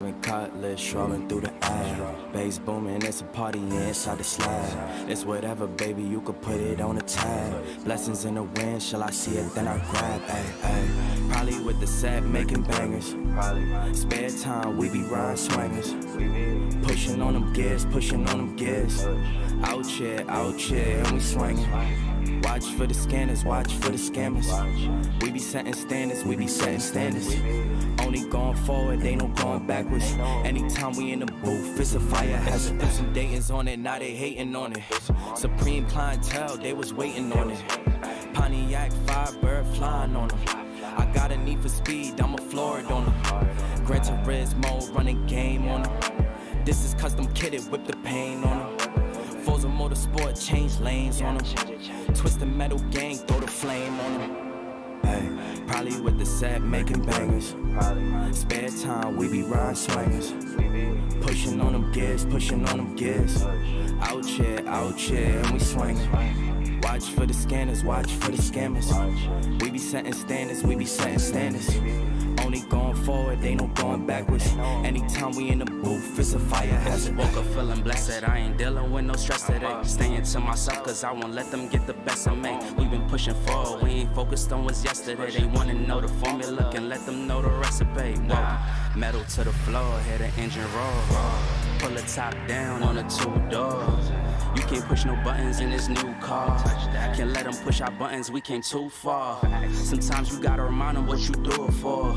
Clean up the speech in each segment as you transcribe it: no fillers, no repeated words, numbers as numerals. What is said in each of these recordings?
Cutlass strolling through the air. Bass booming, it's a party inside the slab. It's whatever, baby, you could put it on the tab. Blessings in the wind, shall I see it, then I grab. Ay. Probably with the set, making bangers. Spare time, we be riding swingers. Pushing on them gears, pushing on them gears. Out here, and we swinging. Watch for the scanners, watch for the scammers. We be setting standards, we be setting standards. Only going forward, ain't no going backwards. Anytime we in the booth, it's a fire hazard. Put some Dayton's on it, now they hating on it. Supreme clientele, they was waiting on it. Pontiac Firebird flying on them. I got a need for speed, I'm a Florida on them. Gran Turismo, running game on them. This is custom kitted, whip the paint on them. Forza Motorsport, change lanes on them. Twist the metal gang, throw the flame on them. Hey, probably with the set, making bangers. Spare time, we be riding swingers. Pushing on them gears, pushing on them gears. Out here, and we swinging. Watch for the scanners, watch for the scammers. We be setting standards, we be setting standards. Only going forward, ain't no going backwards. Anytime we in the booth, it's a fire hazard. Woke up feeling blessed, I ain't dealing with no stress today. Staying to myself, cause I won't let them get the best of me. We been pushing forward, we ain't focused on what's yesterday. They wanna know the formula, can let them know the recipe. Whoa, metal to the floor, hear the engine roar. Pull the top down on the 2 doors. You can't push no buttons in this new car. Can't let them push our buttons, we came too far. Sometimes you gotta remind them what you do it for.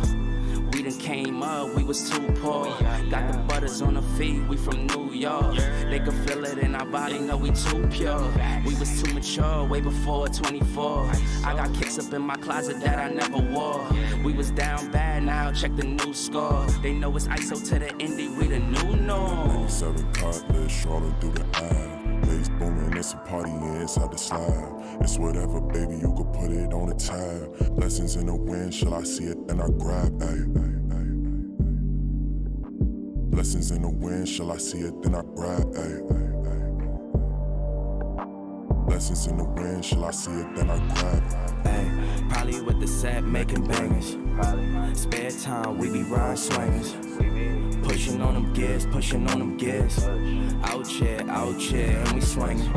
We done came up, we was too poor. Got the butters on the feet, we from New York. They could feel it in our body, know we too pure. We was too mature, way before 24. I got kicks up in my closet that I never wore. We was down bad, now check the new score. They know it's ISO to the indie, we the new norm. 97 Cutlass, strolling through the air. Bass booming, it's a party inside the slab. It's whatever, baby, you could put it on the tab. Blessings in the wind, shall I see it, then I grab. Ay. Blessings in the wind, shall I see it, then I grab. Ay. Blessings in the wind, shall I see it, then I grab. Ay. Probably with the set, making bangers. Spare time, we be riding swingers. Pushing on them gears, pushing on them gears. Out here, and we swinging.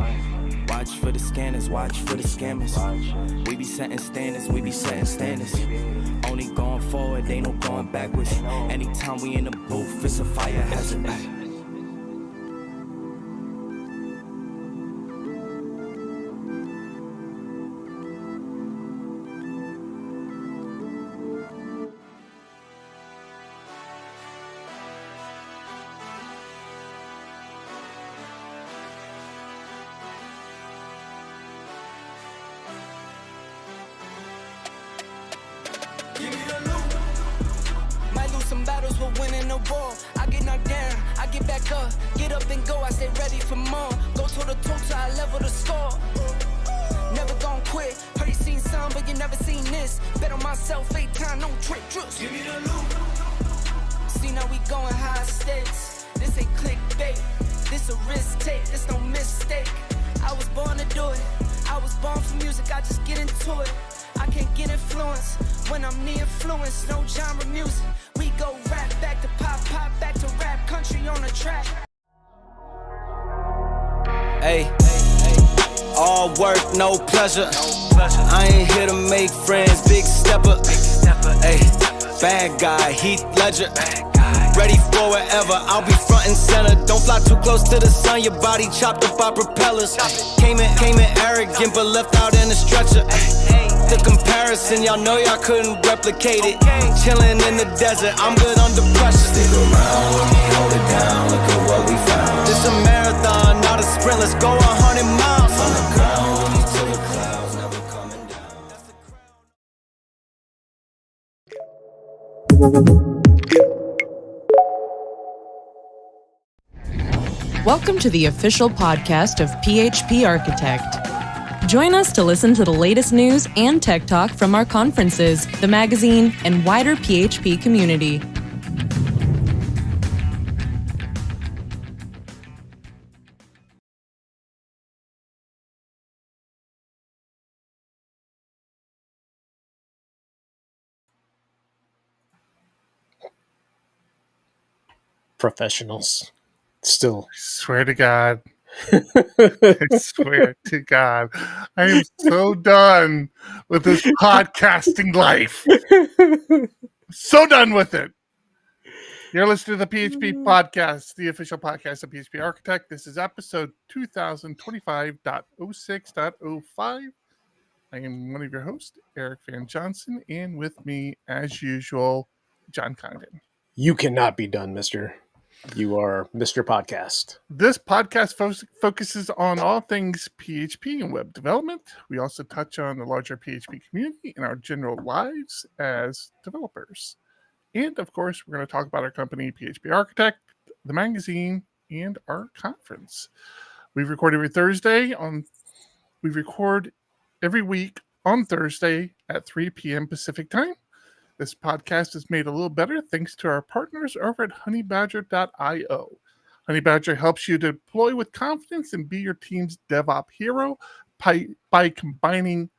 Watch for the scanners, watch for the scammers. We be setting standards, we be setting standards. Only going forward, ain't no going backwards. Anytime we in the booth, it's a fire hazard. Give me the loot. Might lose some battles, but winning the war. I get knocked down, I get back up, get up and go. I stay ready for more. Go toe to toe till I level the score. Never gon' quit. Heard you seen some, but you never seen this. Bet on myself 8 times, no trick. Just give me the loot. See now we going high stakes. This ain't clickbait. This a risk take. This no mistake. I was born to do it. I was born for music. I just get into it. I can't get influence when I'm the influence. No genre music. We go rap back to pop, pop back to rap. Country on the track. Hey, all work, no pleasure. I ain't here to make friends, big stepper. Hey, bad guy, Heath Ledger. Ready for whatever, I'll be front and center. Don't fly too close to the sun, your body chopped up by propellers. Came in arrogant, but left out in a stretcher. The comparison, y'all know y'all couldn't replicate it. Chilling in the desert, I'm good under pressure. Stick around when we hold it down, look at what we found. This a marathon, not a sprint, let's go 100 miles. From the ground, when we to the clouds, never coming down. Welcome to the official podcast of PHP Architect. Join us to listen to the latest news and tech talk from our conferences, the magazine, and wider PHP community. professionals. Still. Swear to God. I swear to God. I am so done with this podcasting life. So done with it. You're listening to the PHP Podcast, the official podcast of PHP Architect. This is episode 2025.06.05. I am one of your hosts, Eric Van Johnson, and with me, as usual, John Condon. You cannot be done, mister. You are Mr. Podcast. This podcast focuses on all things PHP and web development. We also touch on the larger PHP community and our general lives as developers. And, of course, we're going to talk about our company, PHP Architect, the magazine, and our conference. We record every week on Thursday at 3 p.m. Pacific time. This podcast is made a little better thanks to our partners over at honeybadger.io. Honeybadger helps you deploy with confidence and be your team's DevOps hero by combining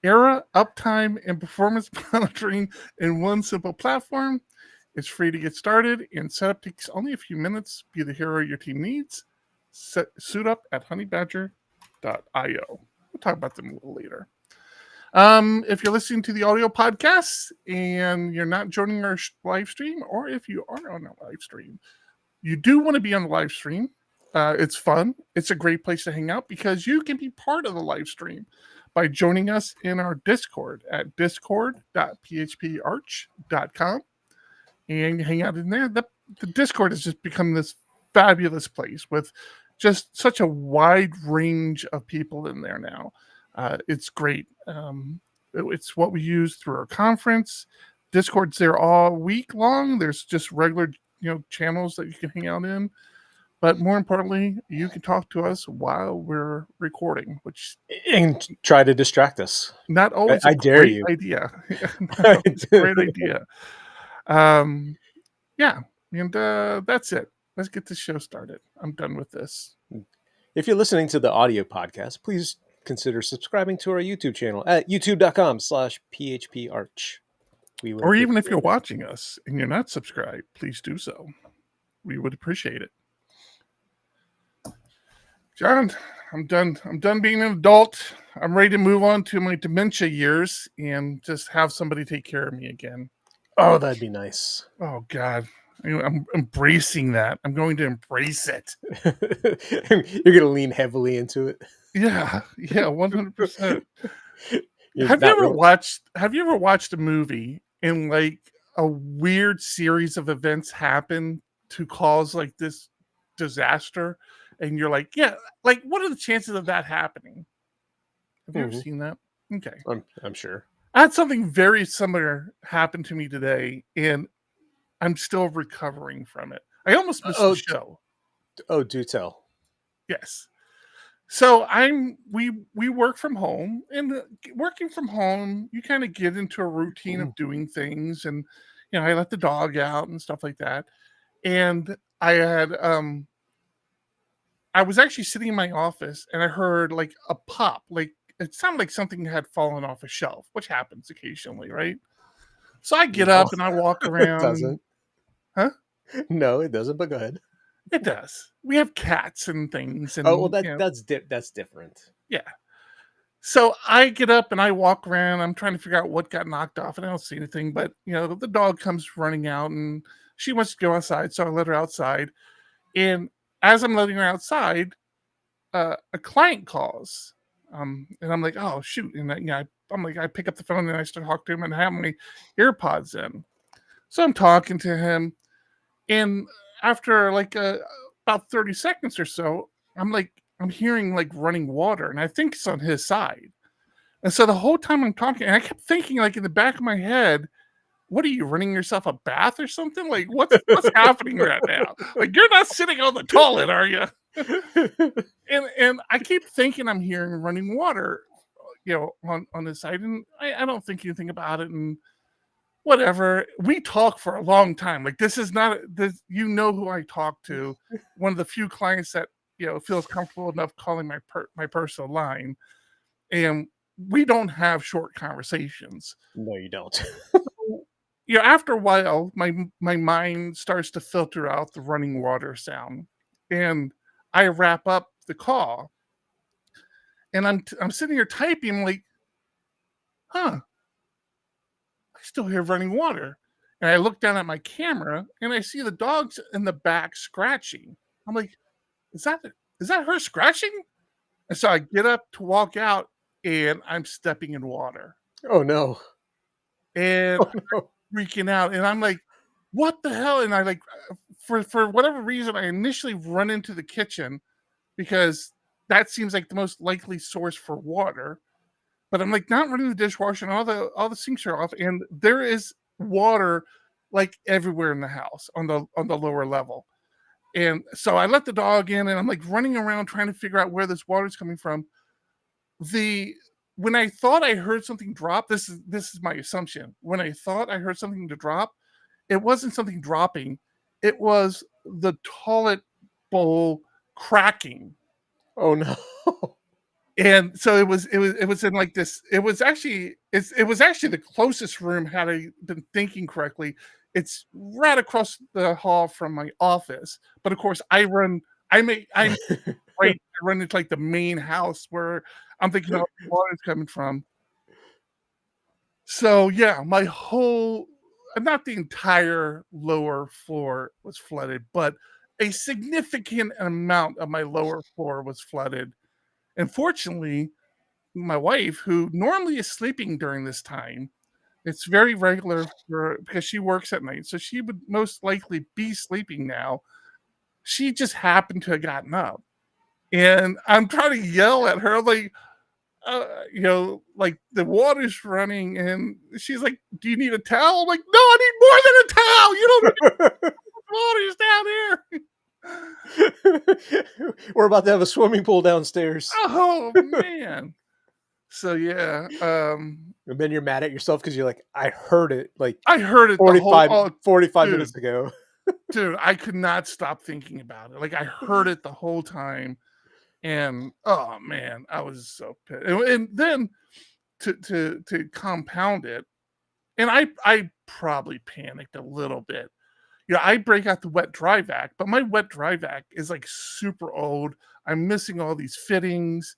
error, uptime, and performance monitoring in one simple platform. It's free to get started, and setup takes only a few minutes. Be the hero your team needs. Suit up at honeybadger.io. We'll talk about them a little later. If you're listening to the audio podcast and you're not joining our live stream, or if you are on a live stream, you do want to be on the live stream. It's fun. It's a great place to hang out because you can be part of the live stream by joining us in our Discord at discord.phparch.com and hang out in there. The Discord has just become this fabulous place with just such a wide range of people in there now. It's great. It's what we use through our conference. Discord's there all week long. There's just regular, channels that you can hang out in. But more importantly, you can talk to us while we're recording, and try to distract us. Not always I dare you. Idea. It's a great idea. Yeah, and that's it. Let's get this show started. I'm done with this. If you're listening to the audio podcast, please consider subscribing to our YouTube channel at youtube.com/phparch. Or even if you're watching us and you're not subscribed, please do so. We would appreciate it. John, I'm done. I'm done being an adult. I'm ready to move on to my dementia years and just have somebody take care of me again. Oh, that'd be nice. Oh, God. I'm embracing that. I'm going to embrace it. You're going to lean heavily into it. Yeah, 100%. Have you ever watched a movie and like a weird series of events happen to cause like this disaster? And you're like, yeah, like what are the chances of that happening? Have you ever seen that? Okay. I'm sure. I had something very similar happen to me today, and I'm still recovering from it. I almost missed the show. Oh, do tell. Yes. So we work from home, and working from home, you kind of get into a routine of doing things, and I let the dog out and stuff like that. And I had I was actually sitting in my office, and I heard like a pop, like it sounded like something had fallen off a shelf, which happens occasionally, right? So I get up and I walk around. It doesn't. Huh? No, it doesn't. But go ahead. It does. We have cats and things. And, that's different. Yeah. So I get up and I walk around. I'm trying to figure out what got knocked off, and I don't see anything. But the dog comes running out, and she wants to go outside, so I let her outside. And as I'm letting her outside, a client calls, and I'm like, "Oh shoot!" And I pick up the phone and I start talking to him, and I have my earpods in. So I'm talking to him, and after like about 30 seconds or so, I'm hearing like running water, and I think it's on his side. And so the whole time I'm talking, and I kept thinking like in the back of my head, what are you, running yourself a bath or something? Like what's happening right now? Like you're not sitting on the toilet, are you? and I keep thinking I'm hearing running water, on this side, and I don't think anything about it, and whatever. We talk for a long time. Like this is not this. Who I talk to. One of the few clients that feels comfortable enough calling my personal line, and we don't have short conversations. No, you don't. after a while, my mind starts to filter out the running water sound, and I wrap up the call, and I'm sitting here typing, I'm like, huh, I still hear running water. And I look down at my camera and I see the dogs in the back scratching. I'm like, is that her scratching? And so I get up to walk out and I'm stepping in water. Oh no. And Oh no. I'm freaking out. And I'm like, what the hell? And I like, for whatever reason, I initially run into the kitchen because that seems like the most likely source for water. But I'm like not running the dishwasher and all the sinks are off. And there is water like everywhere in the house on the lower level. And so I let the dog in and I'm like running around trying to figure out where this water is coming from. When I thought I heard something drop, this is my assumption. When I thought I heard something to drop, it wasn't something dropping. It was the toilet bowl cracking. Oh no. And so it was in like this. It was actually the closest room, had I been thinking correctly. It's right across the hall from my office. But of course, I run into like the main house where I'm thinking all the water is coming from. So yeah, my whole, not the entire lower floor was flooded, but a significant amount of my lower floor was flooded. And fortunately, my wife, who normally is sleeping during this time, it's very regular because she works at night, so she would most likely be sleeping now. She just happened to have gotten up. And I'm trying to yell at her, like, like the water's running. And she's like, do you need a towel? I'm like, no, I need more than a towel. You don't need water's down here. We're about to have a swimming pool downstairs. Oh man. So yeah. And then you're mad at yourself because you're like, I heard it 45 minutes ago. Dude, I could not stop thinking about it. Like I heard it the whole time. And oh man, I was so pissed. And then to compound it, and I probably panicked a little bit. I break out the wet dry vac, but my wet dry vac is like super old. I'm missing all these fittings,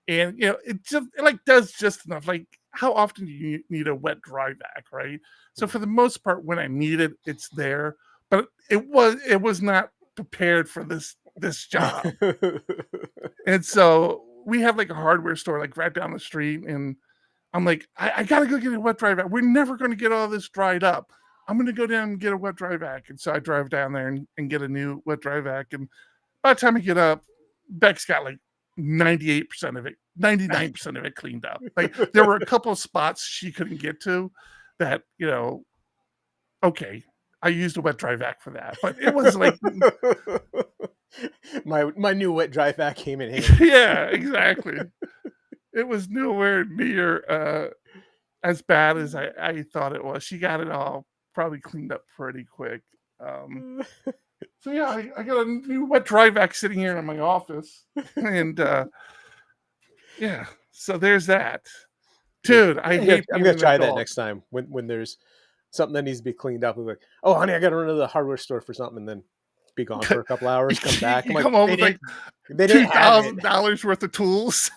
and it does just enough. Like, how often do you need a wet dry vac, right? So for the most part, when I need it, it's there. But it was not prepared for this job. And so we have like a hardware store like right down the street, and I'm like, I gotta go get a wet dry vac. We're never going to get all this dried up. I'm going to go down and get a wet dry vac. And so I drive down there and get a new wet dry vac. And by the time I get up, Beck's got like 98% of it, 99% of it cleaned up. Like there were a couple of spots she couldn't get to that, okay, I used a wet dry vac for that. But it was like my new wet dry vac came in handy. Yeah, exactly. It was nowhere near as bad as I thought it was. She got it all probably cleaned up pretty quick. So yeah, I got a new wet dry vac sitting here in my office, and yeah, so there's that. Dude, I'm gonna try that next time when there's something that needs to be cleaned up. I'm like, oh honey, I gotta run to the hardware store for something, and then be gone for a couple hours, come back. I'm like, come home with like $2,000 worth of tools.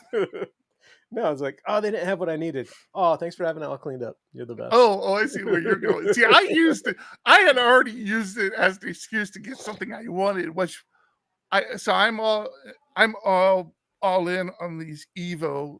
No, I was like, oh, they didn't have what I needed. Oh, thanks for having it all cleaned up. You're the best. Oh, I see where you're going. See, I had already used it as the excuse to get something I wanted, which I'm all in on these Evo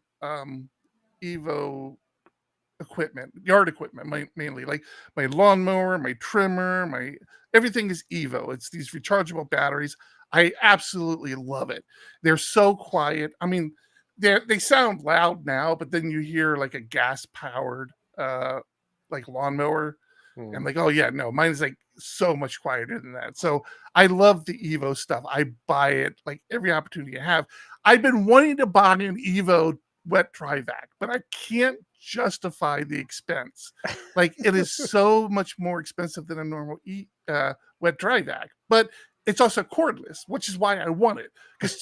equipment, yard equipment, mainly like my lawnmower, my trimmer, my everything is Evo. It's these rechargeable batteries. I absolutely love it. They're so quiet. I mean, they sound loud now, but then you hear like a gas powered like lawnmower, and like, oh yeah, no, mine's like so much quieter than that. So I love the Evo stuff. I buy it like every opportunity I have. I've been wanting to buy an Evo wet dry vac, but I can't justify the expense. Like it is so much more expensive than a normal wet dry vac, but it's also cordless, which is why I want it. Because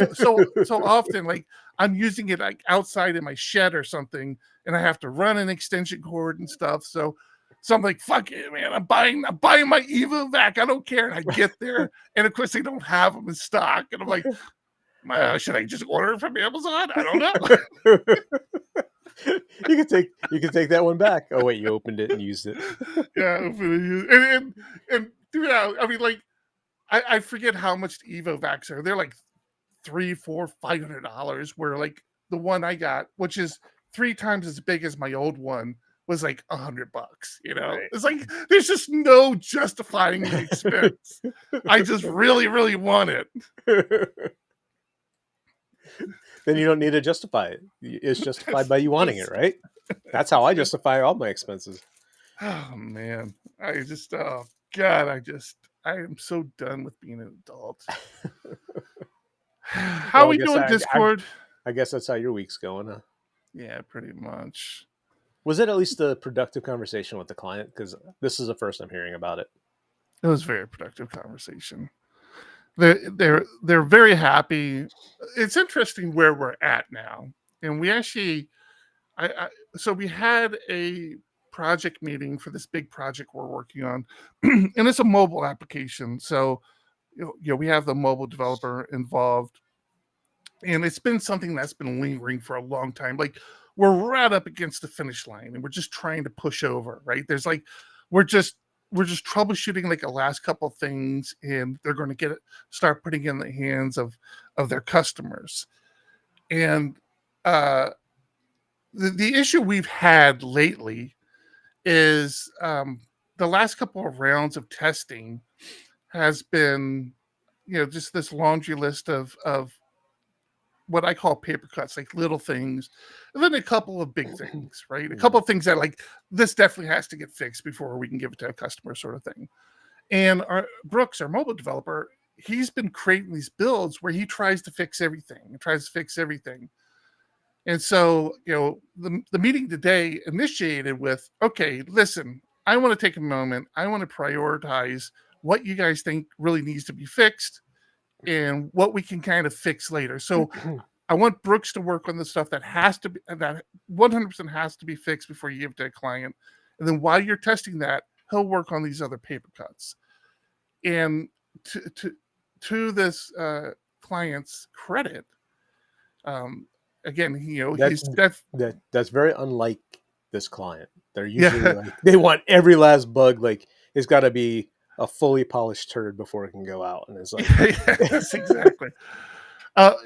so often, like I'm using it like outside in my shed or something, and I have to run an extension cord and stuff. So So I'm like, fuck it, man. I'm buying my Evo vac. I don't care. And I get there, and of course they don't have them in stock. And I'm like, should I just order it from Amazon? I don't know. You can take that one back. Oh wait, you opened it and used it. Yeah, and throughout, I mean, like, I forget how much the Evo vacs are. They're like $300, $400, $500. Where like the one I got, which is 3 times as big as my old one, was like $100. You know, Right. It's like there's just no justifying the expense. I just really, really want it. Then you don't need to justify it. It's justified by you wanting it, right? That's how I justify all my expenses. Oh man, oh God, I am so done with being an adult. How are we doing, Discord? I guess that's how your week's going, huh? Yeah, pretty much. Was it at least a productive conversation with the client? Because this is the first I'm hearing about it. It was a very productive conversation. They're very happy. It's interesting where we're at now, and we actually, so we had a project meeting for this big project we're working on, and it's a mobile application. So, we have the mobile developer involved, and it's been something that's been lingering for a long time. Like, we're right up against the finish line, and we're just trying to push over. Right? There's like, we're just troubleshooting like the last couple of things, and they're going to start putting it in the hands of their customers. And the issue we've had lately is the last couple of rounds of testing has been, just this laundry list of what I call paper cuts, like little things, and then a couple of big things, right? A couple of things that like, this definitely has to get fixed before we can give it to a customer, sort of thing. And Brooks, our mobile developer, he's been creating these builds where he tries to fix everything. And so, the meeting today initiated with, okay, listen, I want to take a moment. I want to prioritize what you guys think really needs to be fixed and what we can kind of fix later. So I want Brooks to work on the stuff that 100% has to be fixed before you give it to a client. And then while you're testing that, he'll work on these other paper cuts. And to this client's credit, again, that's very unlike this client. They're usually like, they want every last bug. Like, it's got to be a fully polished turd before it can go out. And it's like, yes, exactly.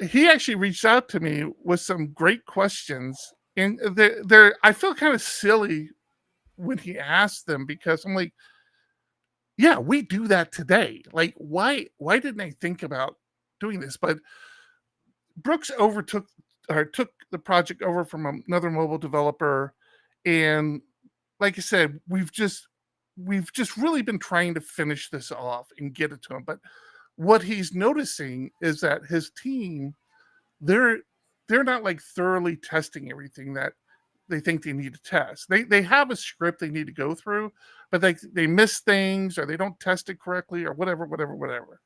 He actually reached out to me with some great questions, and I feel kind of silly when he asked them, because I'm like, yeah, we do that today. Like, why didn't I think about doing this? But Brooks took the project over from another mobile developer, and like I said, we've just really been trying to finish this off and get it to him. But what he's noticing is that his team, they're not like thoroughly testing everything that they think they need to test. They have a script they need to go through, but they miss things, or they don't test it correctly, or whatever.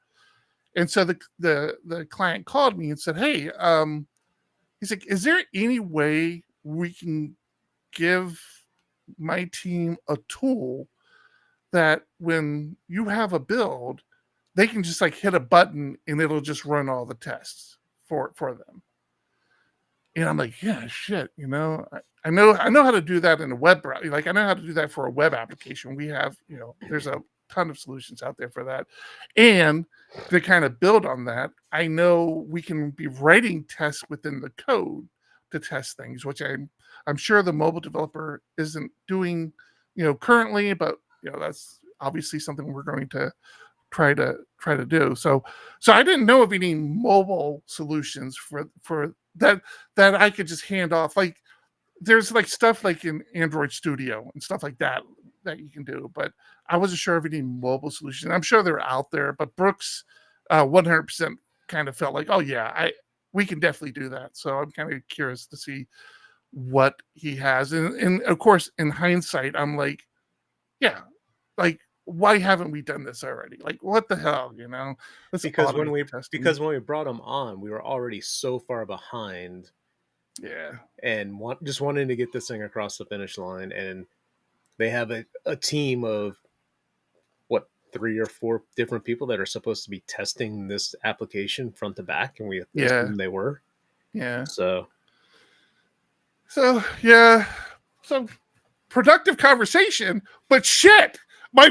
And so the client called me and said, hey, he's like, is there any way we can give my team a tool that when you have a build, they can just like hit a button and it'll just run all the tests for them? And I'm like, yeah, shit, I know how to do that in a web browser. Like, I know how to do that for a web application. We have, there's a ton of solutions out there for that. And to kind of build on that, I know we can be writing tests within the code to test things, which I'm sure the mobile developer isn't doing, currently, but that's obviously something we're going to try to do. So I didn't know of any mobile solutions for that I could just hand off. Like, there's like stuff like in Android Studio and stuff like that you can do, but I wasn't sure of any mobile solution. I'm sure they're out there, but Brooks 100% kind of felt like, oh yeah, we can definitely do that. So I'm kind of curious to see what he has. And of course, in hindsight, I'm like, yeah, like, why haven't we done this already? Like, what the hell, because when we brought him on, we were already so far behind. Yeah. And just wanting to get this thing across the finish line. And they have a team of what, 3 or 4 different people that are supposed to be testing this application front to back, and we Yeah. assumed they were. Yeah. So yeah. So productive conversation, but shit. I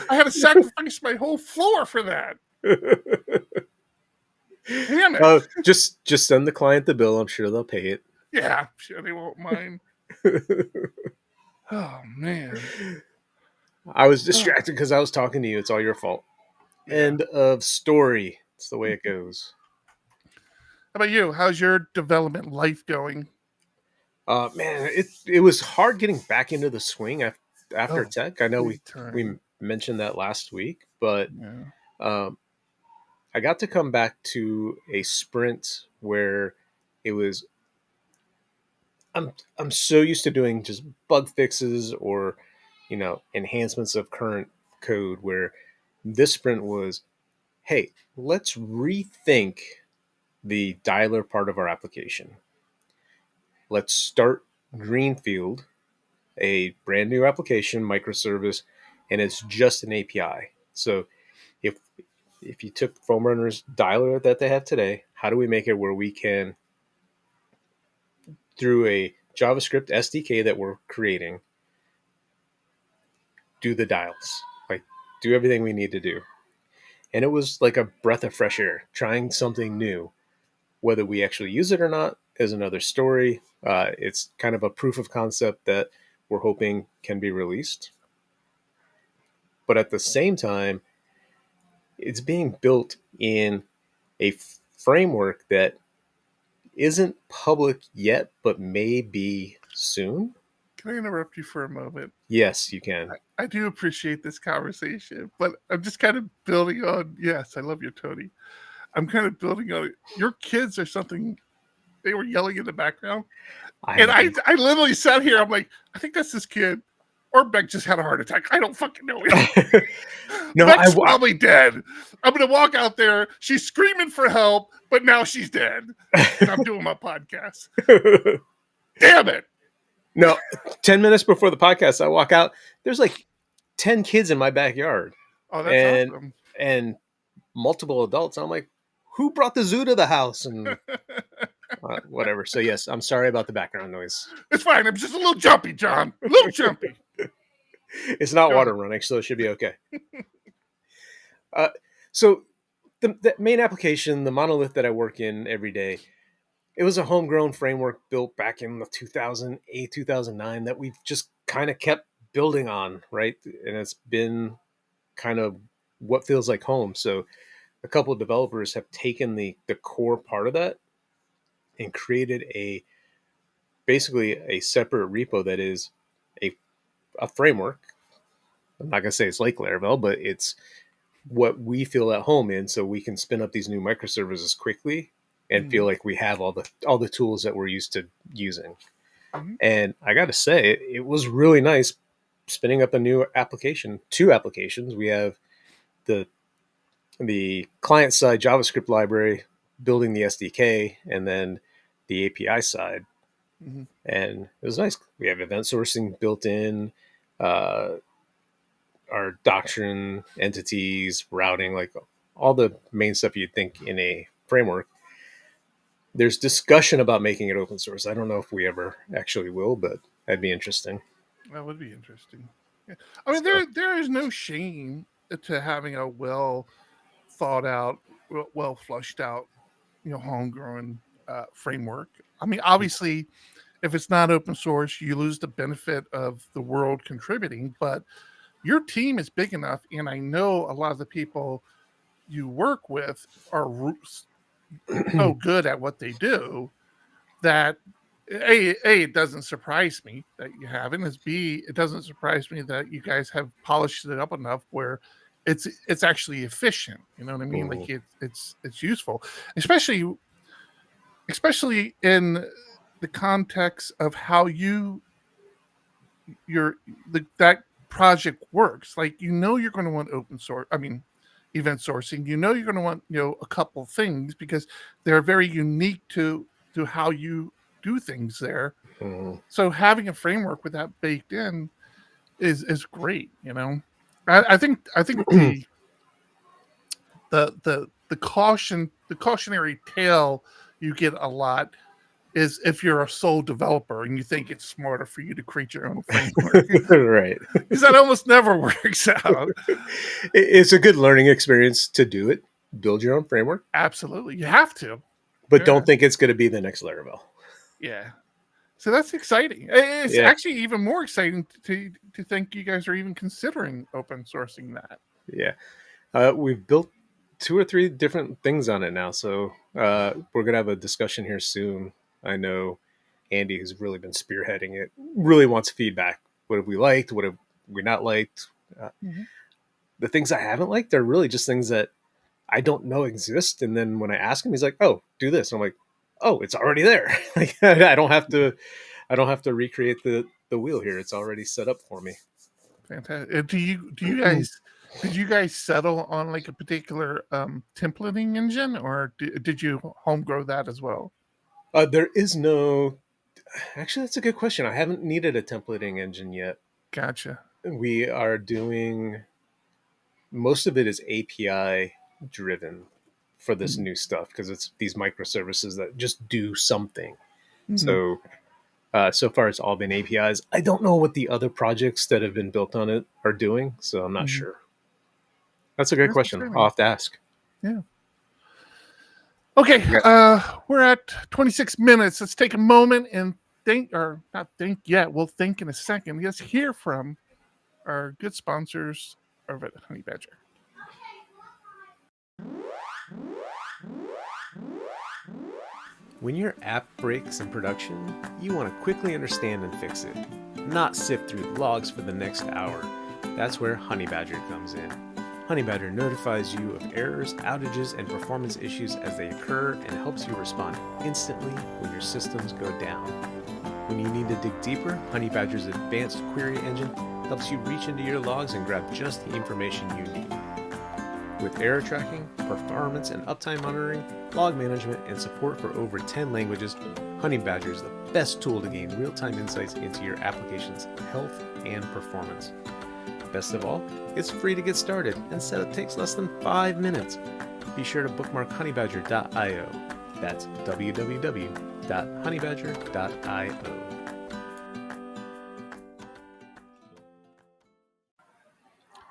had to sacrifice my whole floor for that. Damn it. just send the client the bill. I'm sure they'll pay it. Yeah, sure they won't mind. Oh man. I was distracted because I was talking to you. It's all your fault. Yeah. End of story. It's the way it goes. How about you? How's your development life going? Man, it was hard getting back into the swing after tech. I know we mentioned that last week, but I got to come back to a sprint where it was. I'm so used to doing just bug fixes or, enhancements of current code, where this sprint was, hey, let's rethink the dialer part of our application. Let's start greenfield, a brand new application microservice, and it's just an API. So if you took Foam Runner's dialer that they have today, how do we make it where we can, through a JavaScript SDK that we're creating, do the dials, like do everything we need to do? And it was like a breath of fresh air, trying something new. Whether we actually use it or not is another story. It's kind of a proof of concept that we're hoping can be released. But at the same time, it's being built in a framework that isn't public yet, but may be soon. Can I interrupt you for a moment? Yes, you can. I do appreciate this conversation, but I'm just kind of building on, yes, I love you, Tony. I'm kind of building on it. Your kids are something, they were yelling in the background. I literally sat here, I'm like, I think that's this kid. Or Beck just had a heart attack. I don't fucking know. No, Beck's probably dead. I'm going to walk out there. She's screaming for help, but now she's dead. And I'm doing my podcast. Damn it. No, 10 minutes before the podcast, I walk out. There's like 10 kids in my backyard. Oh, that's awesome. And multiple adults. I'm like, who brought the zoo to the house? And whatever. So, yes, I'm sorry about the background noise. It's fine. I'm just a little jumpy, John. A little jumpy. It's not water running, so it should be okay. So the main application, the monolith that I work in every day, it was a homegrown framework built back in the 2008, 2009 that we've just kind of kept building on, right? And it's been kind of what feels like home. So a couple of developers have taken the core part of that and created basically a separate repo that is a framework. I'm not going to say it's like Laravel, but it's what we feel at home in, so we can spin up these new microservices quickly and feel like we have all the tools that we're used to using. And I got to say, it was really nice spinning up a new application, 2 applications. We have the client side JavaScript library building the SDK, and then the API side. And it was nice. We have event sourcing built in, our doctrine, entities, routing, like all the main stuff you'd think in a framework. There's discussion about making it open source. I don't know if we ever actually will, but that'd be interesting. That would be interesting. Yeah. I mean, there is no shame to having a well thought out, well flushed out, homegrown framework. I mean, obviously, if it's not open source, you lose the benefit of the world contributing, but your team is big enough, and I know a lot of the people you work with are so good at what they do that it doesn't surprise me that you haven't. As B, it doesn't surprise me that you guys have polished it up enough where it's actually efficient. You know what I mean? Like it's useful, especially in the context of how that project works. Like, you're going to want open source. I mean, event sourcing. You're going to want a couple things because they're very unique to how you do things there. So having a framework with that baked in is great. You know, I think the cautionary tale you get a lot is if you're a sole developer and you think it's smarter for you to create your own framework. Right. Because that almost never works out. It's a good learning experience to do it. Build your own framework. Absolutely. You have to. But don't think it's going to be the next Laravel. Yeah. So that's exciting. It's Yeah. actually even more exciting to think you guys are even considering open sourcing that. Yeah. We've built 2 or 3 different things on it now. So we're going to have a discussion here soon. I know Andy, who's really been spearheading it, really wants feedback. What have we liked? What have we not liked? The things I haven't liked are really just things that I don't know exist. And then when I ask him, he's like, "Oh, do this." And I'm like, "Oh, it's already there." I don't have to recreate the wheel here. It's already set up for me. Fantastic. Do you guys did you guys settle on like a particular templating engine, or did you home grow that as well? There is no. Actually, that's a good question. I haven't needed a templating engine yet. Gotcha. We are doing most of it is API driven for this new stuff because it's these microservices that just do something. So so far it's all been APIs. I don't know what the other projects that have been built on it are doing, so I'm not sure. That's a great question. I'll have to ask. Yeah. Okay, we're at 26 minutes. Let's take a moment and think, or not think yet. We'll think in a second. Let's hear from our good sponsors over at Honey Badger. When your app breaks in production, you want to quickly understand and fix it, not sift through logs for the next hour. That's where Honey Badger comes in. Honey Badger notifies you of errors, outages, and performance issues as they occur and helps you respond instantly when your systems go down. When you need to dig deeper, Honey Badger's advanced query engine helps you reach into your logs and grab just the information you need. With error tracking, performance and uptime monitoring, log management, and support for over 10 languages, Honey Badger is the best tool to gain real-time insights into your application's health and performance. Best of all, it's free to get started, and setup takes less than 5 minutes. Be sure to bookmark honeybadger.io. That's www.honeybadger.io.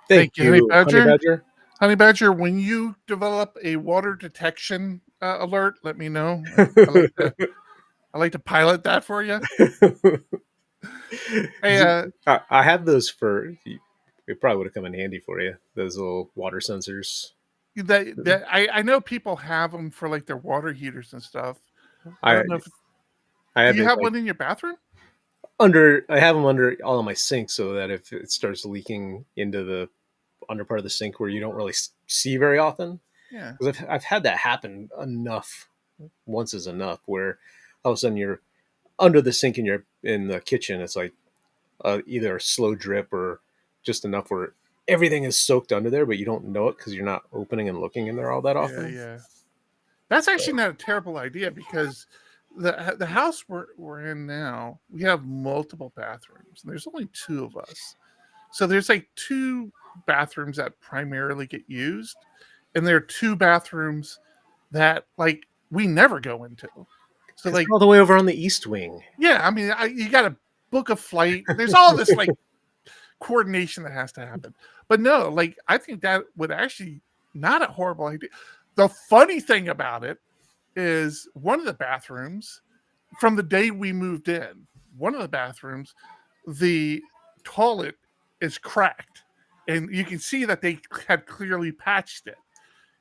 Thank you, Honey Badger. Honey Badger, when you develop a water detection alert, let me know. I like to pilot that for you. Hey, I have those for. It probably would have come in handy for you. Those little water sensors. I know people have them for like their water heaters and stuff. I don't know if do you have one in your bathroom? I have them under all of my sinks so that if it starts leaking into the under part of the sink where you don't really see very often. Yeah. Because I've had that happen enough. Once is enough where all of a sudden you're under the sink in the kitchen. It's like either a slow drip or just enough where everything is soaked under there, but you don't know it because you're not opening and looking in there all that often. Yeah. That's actually not a terrible idea because the house we're in now, we have multiple bathrooms and there's only 2 of us. So there's like 2 bathrooms that primarily get used, and there are 2 bathrooms that like we never go into. So it's like all the way over on the east wing. Yeah, I mean, you got to book a flight. There's all this like coordination that has to happen. But no, like I think that would actually not a horrible idea. The funny thing about it is one of the bathrooms from the day we moved in, one of the bathrooms, the toilet is cracked. And you can see that they had clearly patched it.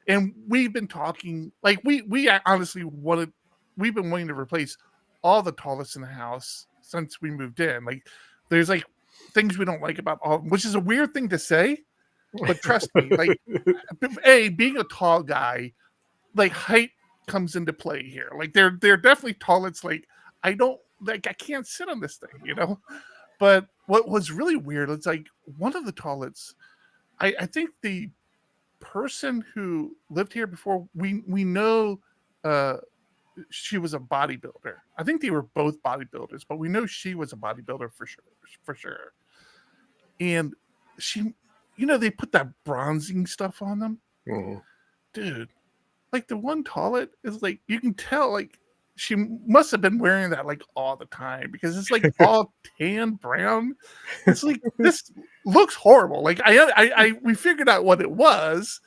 And we've been talking, like we honestly we've been wanting to replace all the toilets in the house since we moved in. Like there's like things we don't like about all, which is a weird thing to say, but trust me, like being a tall guy, like height comes into play here. Like they're definitely toilets. Like I can't sit on this thing, you know? But what was really weird, it's like one of the toilets, I think the person who lived here before, we know she was a bodybuilder. I think they were both bodybuilders, but we know she was a bodybuilder for sure. and she, they put that bronzing stuff on them, Mhm. dude. Like the one toilet is like you can tell like she must have been wearing that like all the time because it's like all tan brown. It's like this looks horrible. Like we figured out what it was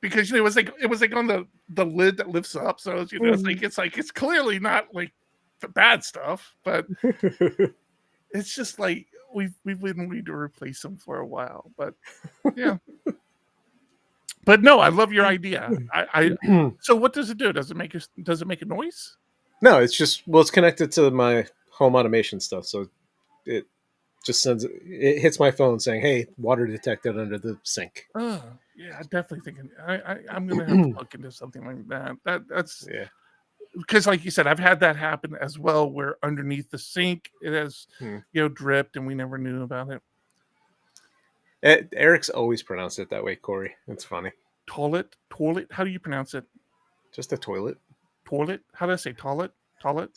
because it was like on the lid that lifts up. So it's clearly not like the bad stuff, but it's just like we've been need to replace them for a while. But yeah. But no, I love your idea. So what does it do? Does it make a noise? No, it's just it's connected to my home automation stuff, so it just it hits my phone saying, "Hey, water detected under the sink." Oh, yeah, I definitely think I'm gonna have to look into something like that. That's because, like you said, I've had that happen as well, where underneath the sink it has dripped, and we never knew about it. Eric's always pronounced it that way, Corey. It's funny. Toilet. How do you pronounce it? Just a toilet. Toilet. How do I say toilet? Tall.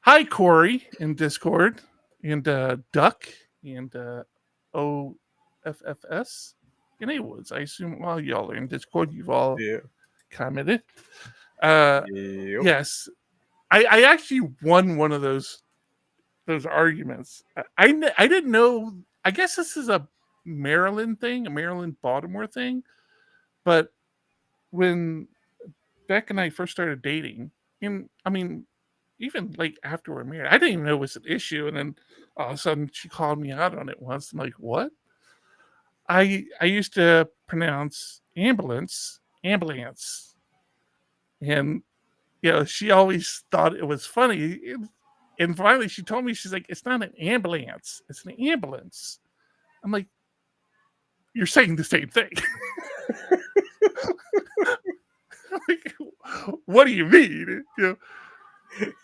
Hi, Corey in Discord, and Duck, and OFFS, and A Woods. I assume while y'all are in Discord, you've all commented. Yes, I actually won one of those arguments. I didn't know. I guess this is a Maryland thing, a Maryland-Baltimore thing. But when Beck and I first started dating, and I mean, even like after we're married, I didn't even know it was an issue. And then all of a sudden she called me out on it once. I'm like, what? I used to pronounce ambulance. And she always thought it was funny. And finally she told me, she's like, it's not an ambulance, it's an ambulance. I'm like, you're saying the same thing. Like, what do you mean?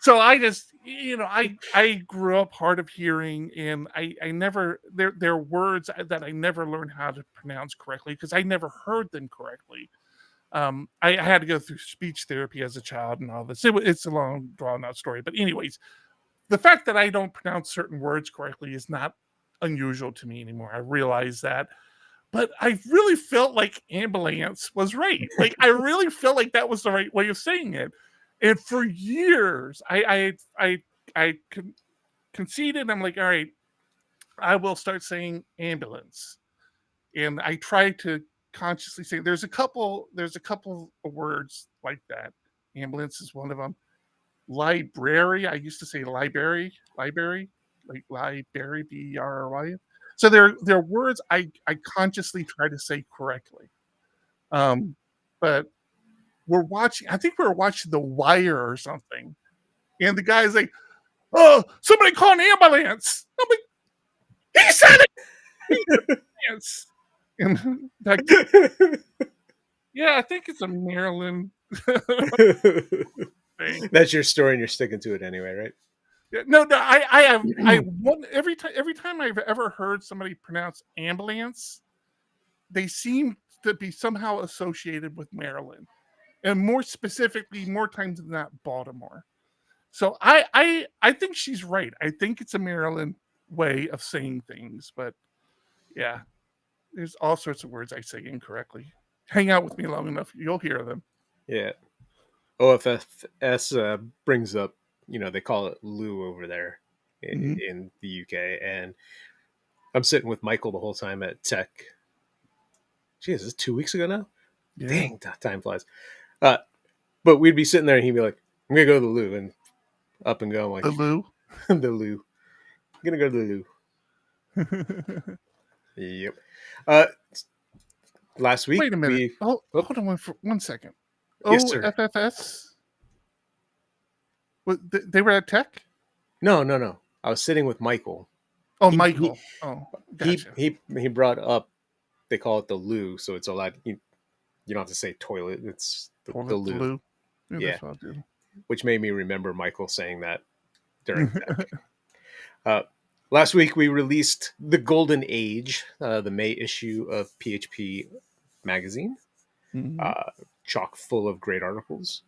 So I just, I grew up hard of hearing, and I never, there are words that I never learned how to pronounce correctly because I never heard them correctly. I had to go through speech therapy as a child and all this. It's a long, drawn out story. But anyways, the fact that I don't pronounce certain words correctly is not unusual to me anymore. I realize that. But I really felt like ambulance was right. Like, I really felt like that was the right way of saying it. And for years, I conceded. I'm like, all right, I will start saying ambulance. And I try to consciously say there's a couple of words like that. Ambulance is one of them. Library, I used to say library, like library, BRY. So there are words I consciously try to say correctly. But I think we were watching The Wire or something. And the guy's like, oh, somebody call an ambulance. I'm like, he said it. Ambulance. And I think it's a Maryland thing. That's your story, and you're sticking to it anyway, right? No, I won every time I've ever heard somebody pronounce ambulance, they seem to be somehow associated with Maryland, and more specifically, more times than not, Baltimore. So I think she's right. I think it's a Maryland way of saying things, but yeah, there's all sorts of words I say incorrectly. Hang out with me long enough, you'll hear them. Yeah, OFFS brings up. They call it Lou over there in the UK. And I'm sitting with Michael the whole time at tech. Jeez, is this 2 weeks ago now? Yeah. Dang, time flies. But we'd be sitting there and he'd be like, I'm going to go to the loo, and up and go. I'm like, the loo? The loo. I'm going to go to the loo. Yep. Last week. Wait a minute. Hold on for 1 second. Yes, sir. OFFS? They were at tech? No. I was sitting with Michael. Oh, Michael. Gotcha. He brought up, they call it the loo, so it's a lot. You don't have to say toilet. It's the loo. Yeah. Which made me remember Michael saying that during tech. Last week we released the Golden Age, the May issue of PHP magazine. Chock full of great articles.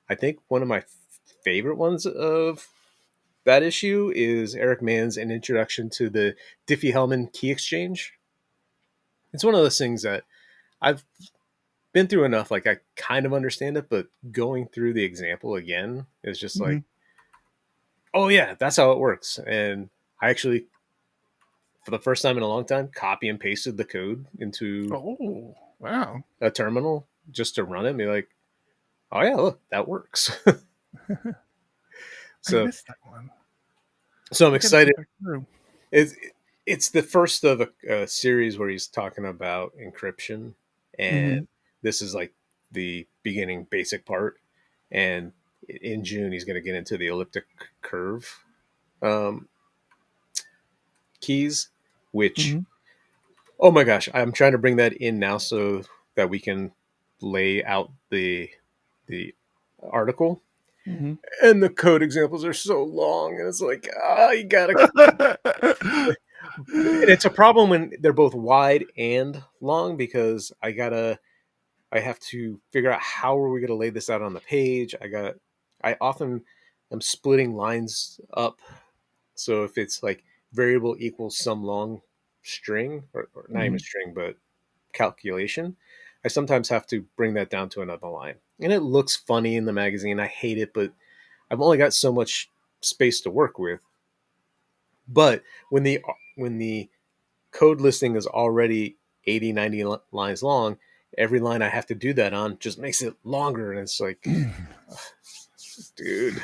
I think one of my favorite ones of that issue is Eric Mann's An Introduction to the Diffie-Hellman Key Exchange. It's one of those things that I've been through enough, like I kind of understand it, but going through the example again is just like, oh yeah, that's how it works. And I actually, for the first time in a long time, copy and pasted the code into Oh, wow. a terminal just to run it and be like, oh yeah, look, that works. I So missed that one. I'm I gotta excited. go back through. It's the first of a series where he's talking about encryption, and this is like the beginning basic part. And in June, he's going to get into the elliptic curve keys, which, oh my gosh, I'm trying to bring that in now so that we can lay out the article. And the code examples are so long, and it's like, you gotta. And it's a problem when they're both wide and long, because I have to figure out how are we gonna lay this out on the page. I often am splitting lines up, so if it's like variable equals some long string, or not even string, but calculation, I sometimes have to bring that down to another line. And it looks funny in the magazine. I hate it, but I've only got so much space to work with. But when the code listing is already 80, 90 lines long, every line I have to do that on just makes it longer. And it's like, dude.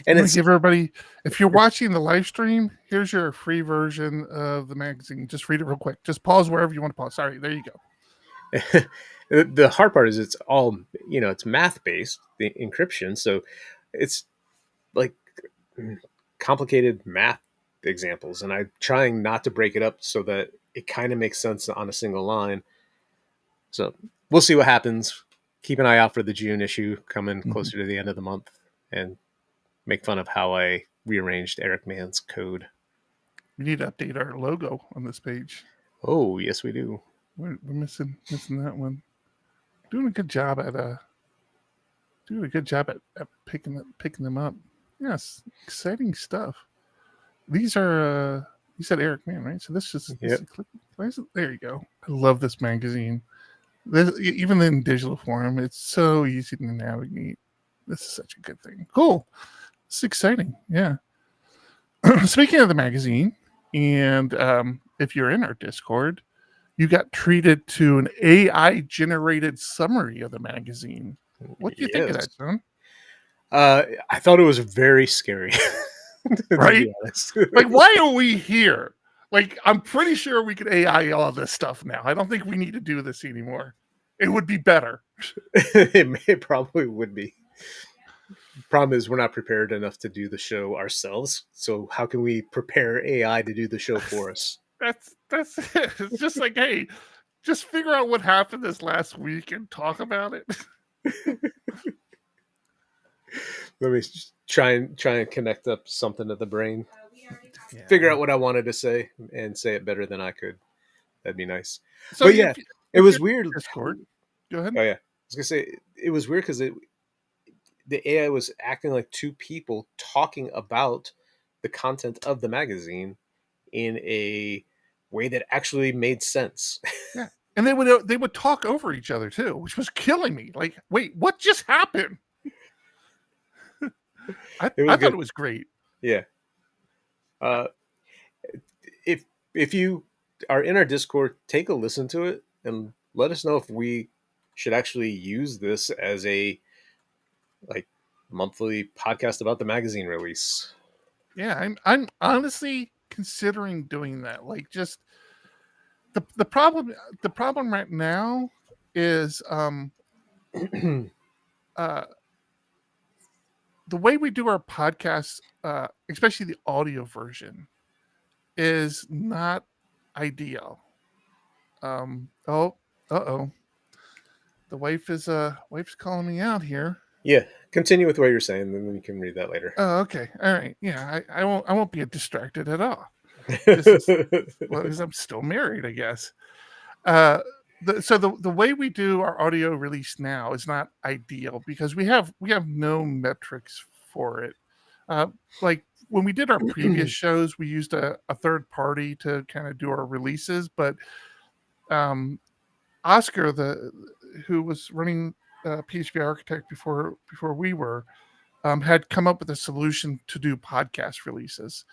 And it's give everybody, if you're watching the live stream, here's your free version of the magazine. Just read it real quick. Just pause wherever you want to pause. Sorry, there you go. The hard part is it's all, it's math based, the encryption. So it's like complicated math examples, and I'm trying not to break it up so that it kind of makes sense on a single line. So we'll see what happens. Keep an eye out for the June issue coming closer to the end of the month, and make fun of how I rearranged Eric Mann's code. We need to update our logo on this page. Oh, yes, we do. We're missing that one. Doing a good job at picking them up. Yes, exciting stuff. These are you said Eric Mann, right? So this is there you go. I love this magazine. Even in digital form, it's so easy to navigate. This is such a good thing. Cool. It's exciting. Yeah. Speaking of the magazine, and if you're in our Discord, you got treated to an AI generated summary of the magazine. What do you think of that, John? I thought it was very scary. Right? Like, why are we here? Like, I'm pretty sure we could AI all this stuff now. I don't think we need to do this anymore. It would be better. It probably would be. Problem is, we're not prepared enough to do the show ourselves. So how can we prepare AI to do the show for us? That's it. It's just like, hey, just figure out what happened this last week and talk about it. Let me try and connect up something to the brain. Figure out what I wanted to say and say it better than I could. That'd be nice. So but yeah, it was weird. Discord. Go ahead. Oh yeah, I was gonna say it was weird because the AI was acting like two people talking about the content of the magazine in a way that actually made sense. Yeah, and they would talk over each other too, which was killing me. Like, wait, what just happened? I thought it was great. Yeah. If you are in our Discord, take a listen to it and let us know if we should actually use this as a monthly podcast about the magazine release. Yeah, I'm honestly considering doing that. Like, just the problem right now is the way we do our podcasts, especially the audio version, is not ideal. The wife's calling me out here. Yeah, continue with what you're saying, and then we can read that later. Oh, okay, all right. Yeah, I won't be distracted at all. Because I'm still married, I guess. So the way we do our audio release now is not ideal because we have no metrics for it. Like when we did our previous shows, we used a third party to kind of do our releases, but Oscar, who was running PHP Architect before we were, had come up with a solution to do podcast releases.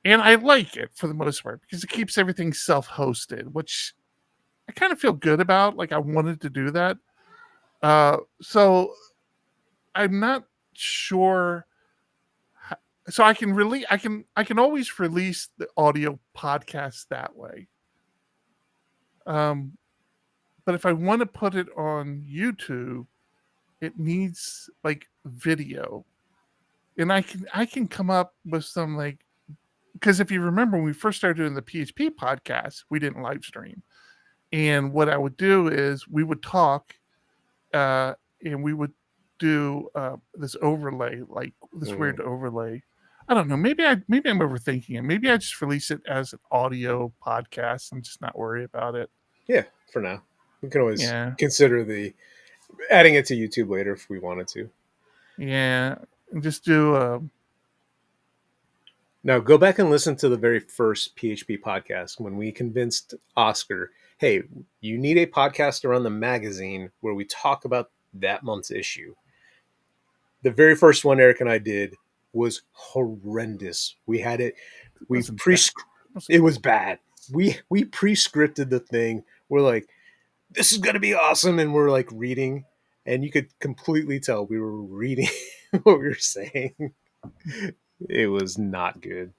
And I like it for the most part because it keeps everything self-hosted, which I kind of feel good about. Like I wanted to do that. So I'm not sure. So I can always release the audio podcast that way. But if I want to put it on YouTube, it needs like video. And I can come up with some like, because if you remember when we first started doing the PHP podcast, we didn't live stream. And what I would do is we would talk and we would do this overlay, like this weird overlay. I don't know. Maybe I'm overthinking it. Maybe I just release it as an audio podcast and just not worry about it. Yeah, for now. We can always consider adding it to YouTube later if we wanted to. Yeah, and just do. Now go back and listen to the very first PHP podcast when we convinced Oscar, hey, you need a podcast to run the magazine where we talk about that month's issue. The very first one Eric and I did was horrendous. We had it. It was bad. We pre-scripted the thing. We're like, this is going to be awesome. And we're like reading, and you could completely tell we were reading what we were saying. It was not good.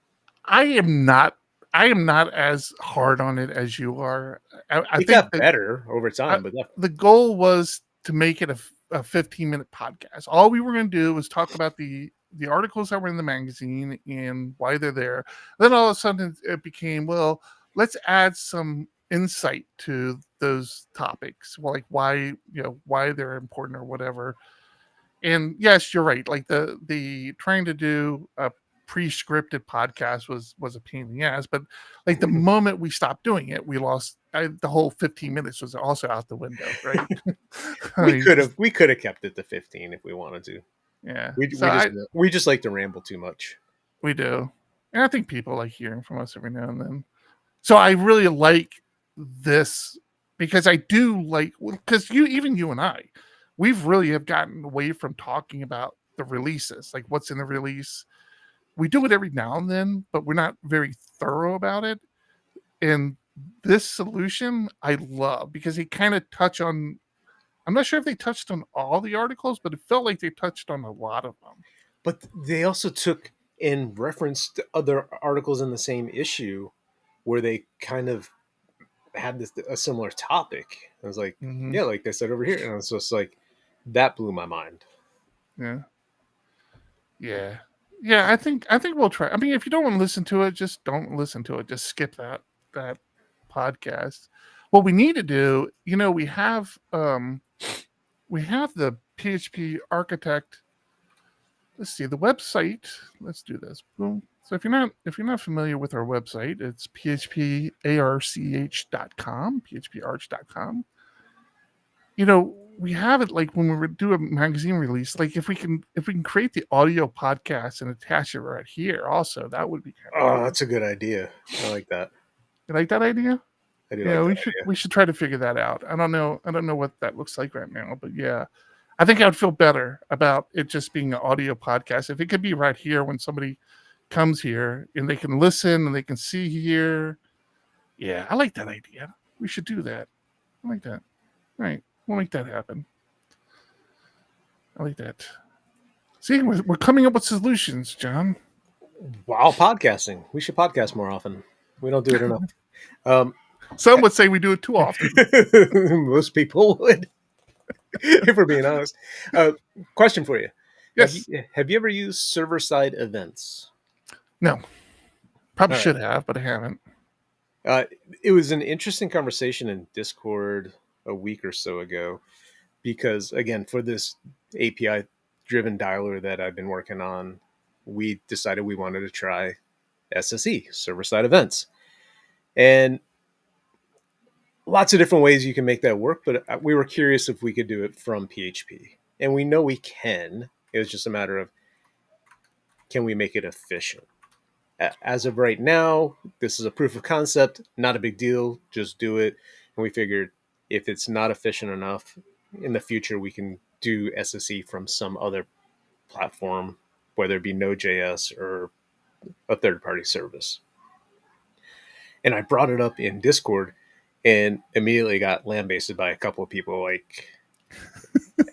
I am not as hard on it as you are. I think got better over time, but the goal was to make it a 15-minute podcast. All we were going to do was talk about the articles that were in the magazine and why they're there. Then all of a sudden it became, well, let's add some insight to those topics, like why they're important or whatever. And yes, you're right. Like the trying to do a pre-scripted podcast was a pain in the ass, but like the moment we stopped doing it, we lost the whole 15 minutes was also out the window, right? we could have kept it to 15 if we wanted to. Yeah. We just like to ramble too much. We do. And I think people like hearing from us every now and then. So I really like this because I do like, because you and I, we've really have gotten away from talking about the releases, like what's in the release. We do it every now and then, but we're not very thorough about it. And this solution I love because they kind of touch on, I'm not sure if they touched on all the articles, but it felt like they touched on a lot of them. But they also took and referenced other articles in the same issue where they kind of had a similar topic. I was like, yeah, like they said over here. And I was just like, that blew my mind. Yeah. Yeah. Yeah, I think we'll try. I mean, if you don't want to listen to it, just don't listen to it. Just skip that podcast. What we need to do, we have the PHP Architect. Let's see the website. Let's do this. Boom. So if you're not familiar with our website, it's phparch.com, phparch.com. We have it like when we do a magazine release, like if we can create the audio podcast and attach it right here also, that would be kind of that's a good idea. I like that. You like that idea? I do. We should try to figure that out. I don't know what that looks like right now, but yeah. I think I would feel better about it just being an audio podcast. If it could be right here when somebody comes here and they can listen and they can see here. Yeah, I like that idea. We should do that. I like that. All right. We'll make that happen. I like that. See, we're coming up with solutions, John. While podcasting. We should podcast more often. We don't do it enough. Some would say we do it too often. Most people would, if we're being honest. Question for you. Yes. Have you ever used server-side events? No. Probably should have, but I haven't. It was an interesting conversation in Discord a week or so ago, because again, for this API driven dialer that I've been working on, we decided we wanted to try SSE, server side events, and lots of different ways you can make that work. But we were curious if we could do it from PHP, and we know we can. It was just a matter of can we make it efficient? As of right now, this is a proof of concept, not a big deal, just do it. And we figured if it's not efficient enough, in the future we can do SSE from some other platform, whether it be Node.js or a third-party service. And I brought it up in Discord and immediately got lambasted by a couple of people like,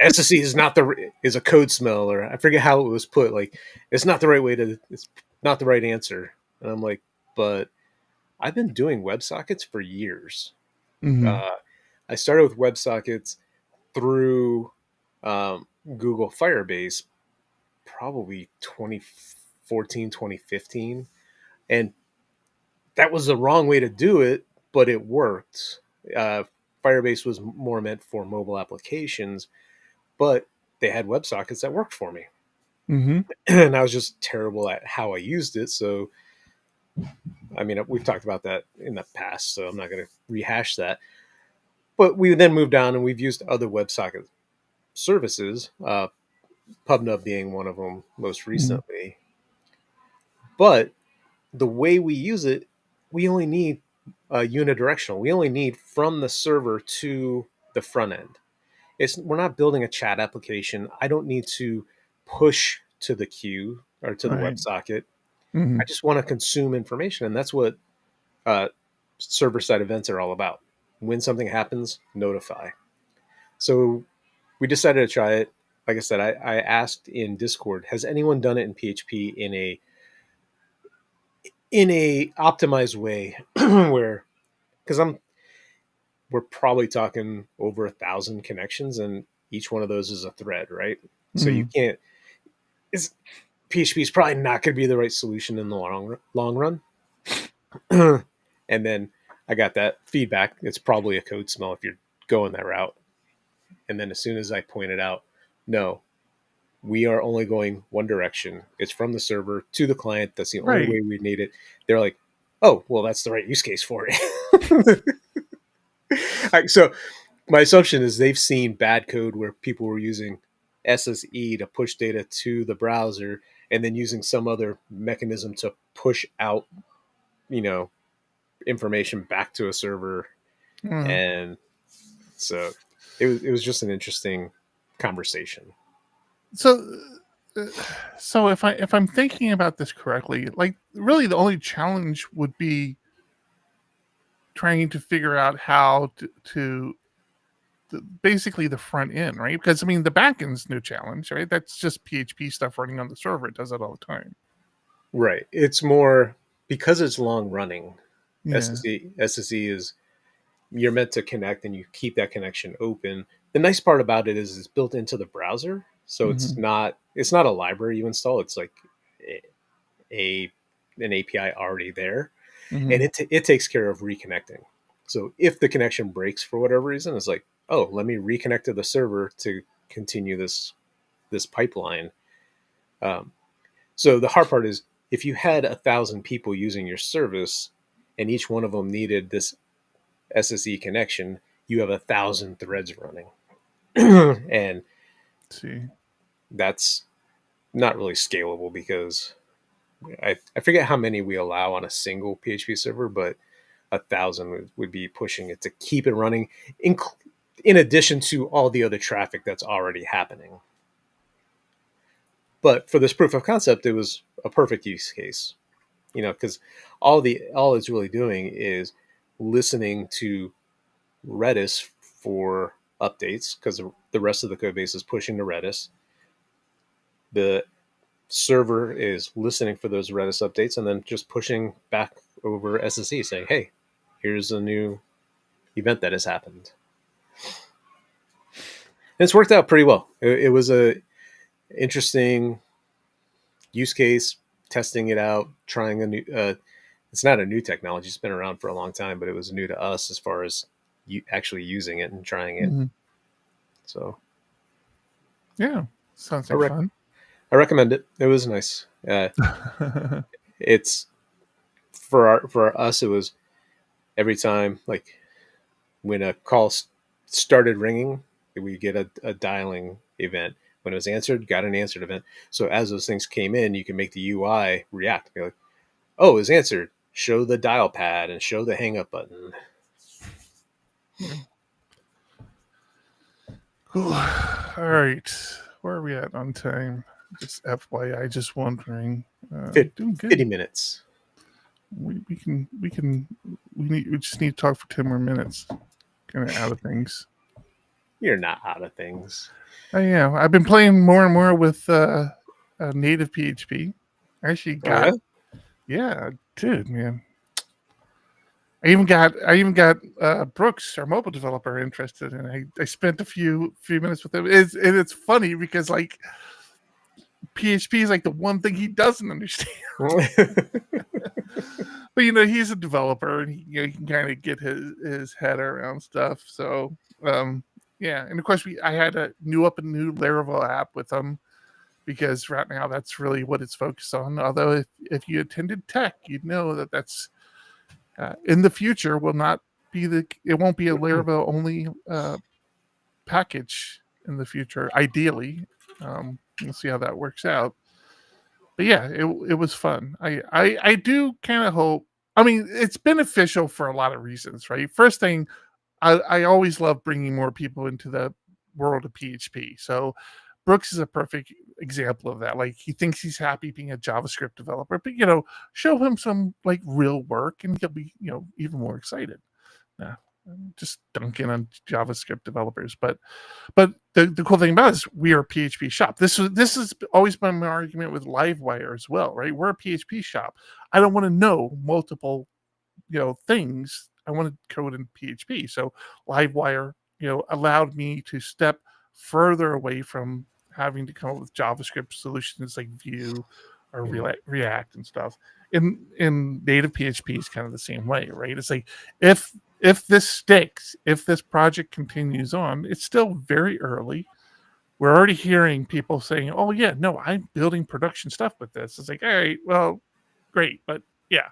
SSE is a code smell, or I forget how it was put. Like, it's not the right answer. And I'm like, but I've been doing WebSockets for years. Mhm. I started with WebSockets through Google Firebase, probably 2014, 2015. And that was the wrong way to do it, but it worked. Firebase was more meant for mobile applications, but they had WebSockets that worked for me. Mhm. And I was just terrible at how I used it. So, I mean, we've talked about that in the past, so I'm not going to rehash that. But we then moved on and we've used other WebSocket services, PubNub being one of them most recently. But the way we use it, we only need unidirectional. We only need from the server to the front end. We're not building a chat application. I don't need to push to the queue or to the Right. WebSocket. Mhm. I just want to consume information, and that's what server-side events are all about. When something happens, notify. So we decided to try it. Like I said, I asked in Discord, has anyone done it in PHP in a optimized way where, because we're probably talking over 1,000 connections and each one of those is a thread, right? So you can't, PHP is probably not going to be the right solution in the long run. And then I got that feedback. It's probably a code smell if you're going that route. And then as soon as I pointed out, no, we are only going one direction. It's from the server to the client. That's the only Right. way we need it. They're like, oh, well, that's the right use case for it. So my assumption is they've seen bad code where people were using SSE to push data to the browser and then using some other mechanism to push out, information back to a server. Mhm. And so it was just an interesting conversation. So, so if I'm thinking about this correctly, like really the only challenge would be trying to figure out how to basically the front end, right? Because I mean the back end's no challenge, right? That's just PHP stuff running on the server. It does that all the time. Right. It's more because it's long running. Yeah. SSE is, you're meant to connect and you keep that connection open. The nice part about it is it's built into the browser. So it's Mhm. not a library you install. It's like an API already there. And Mhm. it takes care of reconnecting. So if the connection breaks for whatever reason, it's like, oh, let me reconnect to the server to continue this pipeline. So the hard part is if you had 1,000 people using your service and each one of them needed this SSE connection, you have 1,000 threads running. And See. that's not really scalable because I forget how many we allow on a single PHP server, but 1,000 would be pushing it to keep it running in addition to all the other traffic that's already happening. But for this proof of concept, it was a perfect use case, because all it's really doing is listening to Redis for updates because the rest of the code base is pushing to Redis. The server is listening for those Redis updates and then just pushing back over SSE saying, hey, here's a new event that has happened. And it's worked out pretty well. It was a interesting use case, testing it out, trying a new, it's not a new technology. It's been around for a long time, but it was new to us as far as actually using it and trying it. Mhm. So Yeah, sounds I, like rec- fun. I recommend it. It was nice. It's for us. It was every time, like when a call started ringing, we get a dialing event. When it was answered, got an answered event. So as those things came in, you can make the UI react. Be like, oh, it was answered. Show the dial pad and show the hang up button. Cool. All right. Where are we at on time? Just FYI, just wondering. Doing good. 50 minutes. We just need to talk for 10 more minutes. Kind of out of things. You're not out of things. I am. I've been playing more and more with native PHP. I actually got, yeah, dude, man. I even got Brooks, our mobile developer, interested, and I spent a few minutes with him. It's funny because like PHP is like the one thing he doesn't understand. But he's a developer, and he can kind of get his head around stuff. So yeah, and of course I had a new Laravel app with him because right now that's really what it's focused on. Although if you attended tech, you'd know that's in the future it won't be a Laravel only package in the future. Ideally, we'll see how that works out. But yeah, it was fun. I do kind of hope. I mean, it's beneficial for a lot of reasons, right? First thing, I always love bringing more people into the world of PHP. So Brooks is a perfect example of that. Like, he thinks he's happy being a JavaScript developer, but show him some like real work, and he'll be even more excited. Nah, I'm just dunking on JavaScript developers, but the cool thing about it is we are a PHP shop. This has always been my argument with Livewire as well, right? We're a PHP shop. I don't want to know multiple things. I want to code in PHP. So Livewire allowed me to step further away from having to come up with JavaScript solutions like Vue or React and stuff. In native PHP is kind of the same way, right? It's like if this sticks, if this project continues on, it's still very early. We're already hearing people saying, "Oh yeah, no, I'm building production stuff with this." It's like, all right, well, great, but yeah,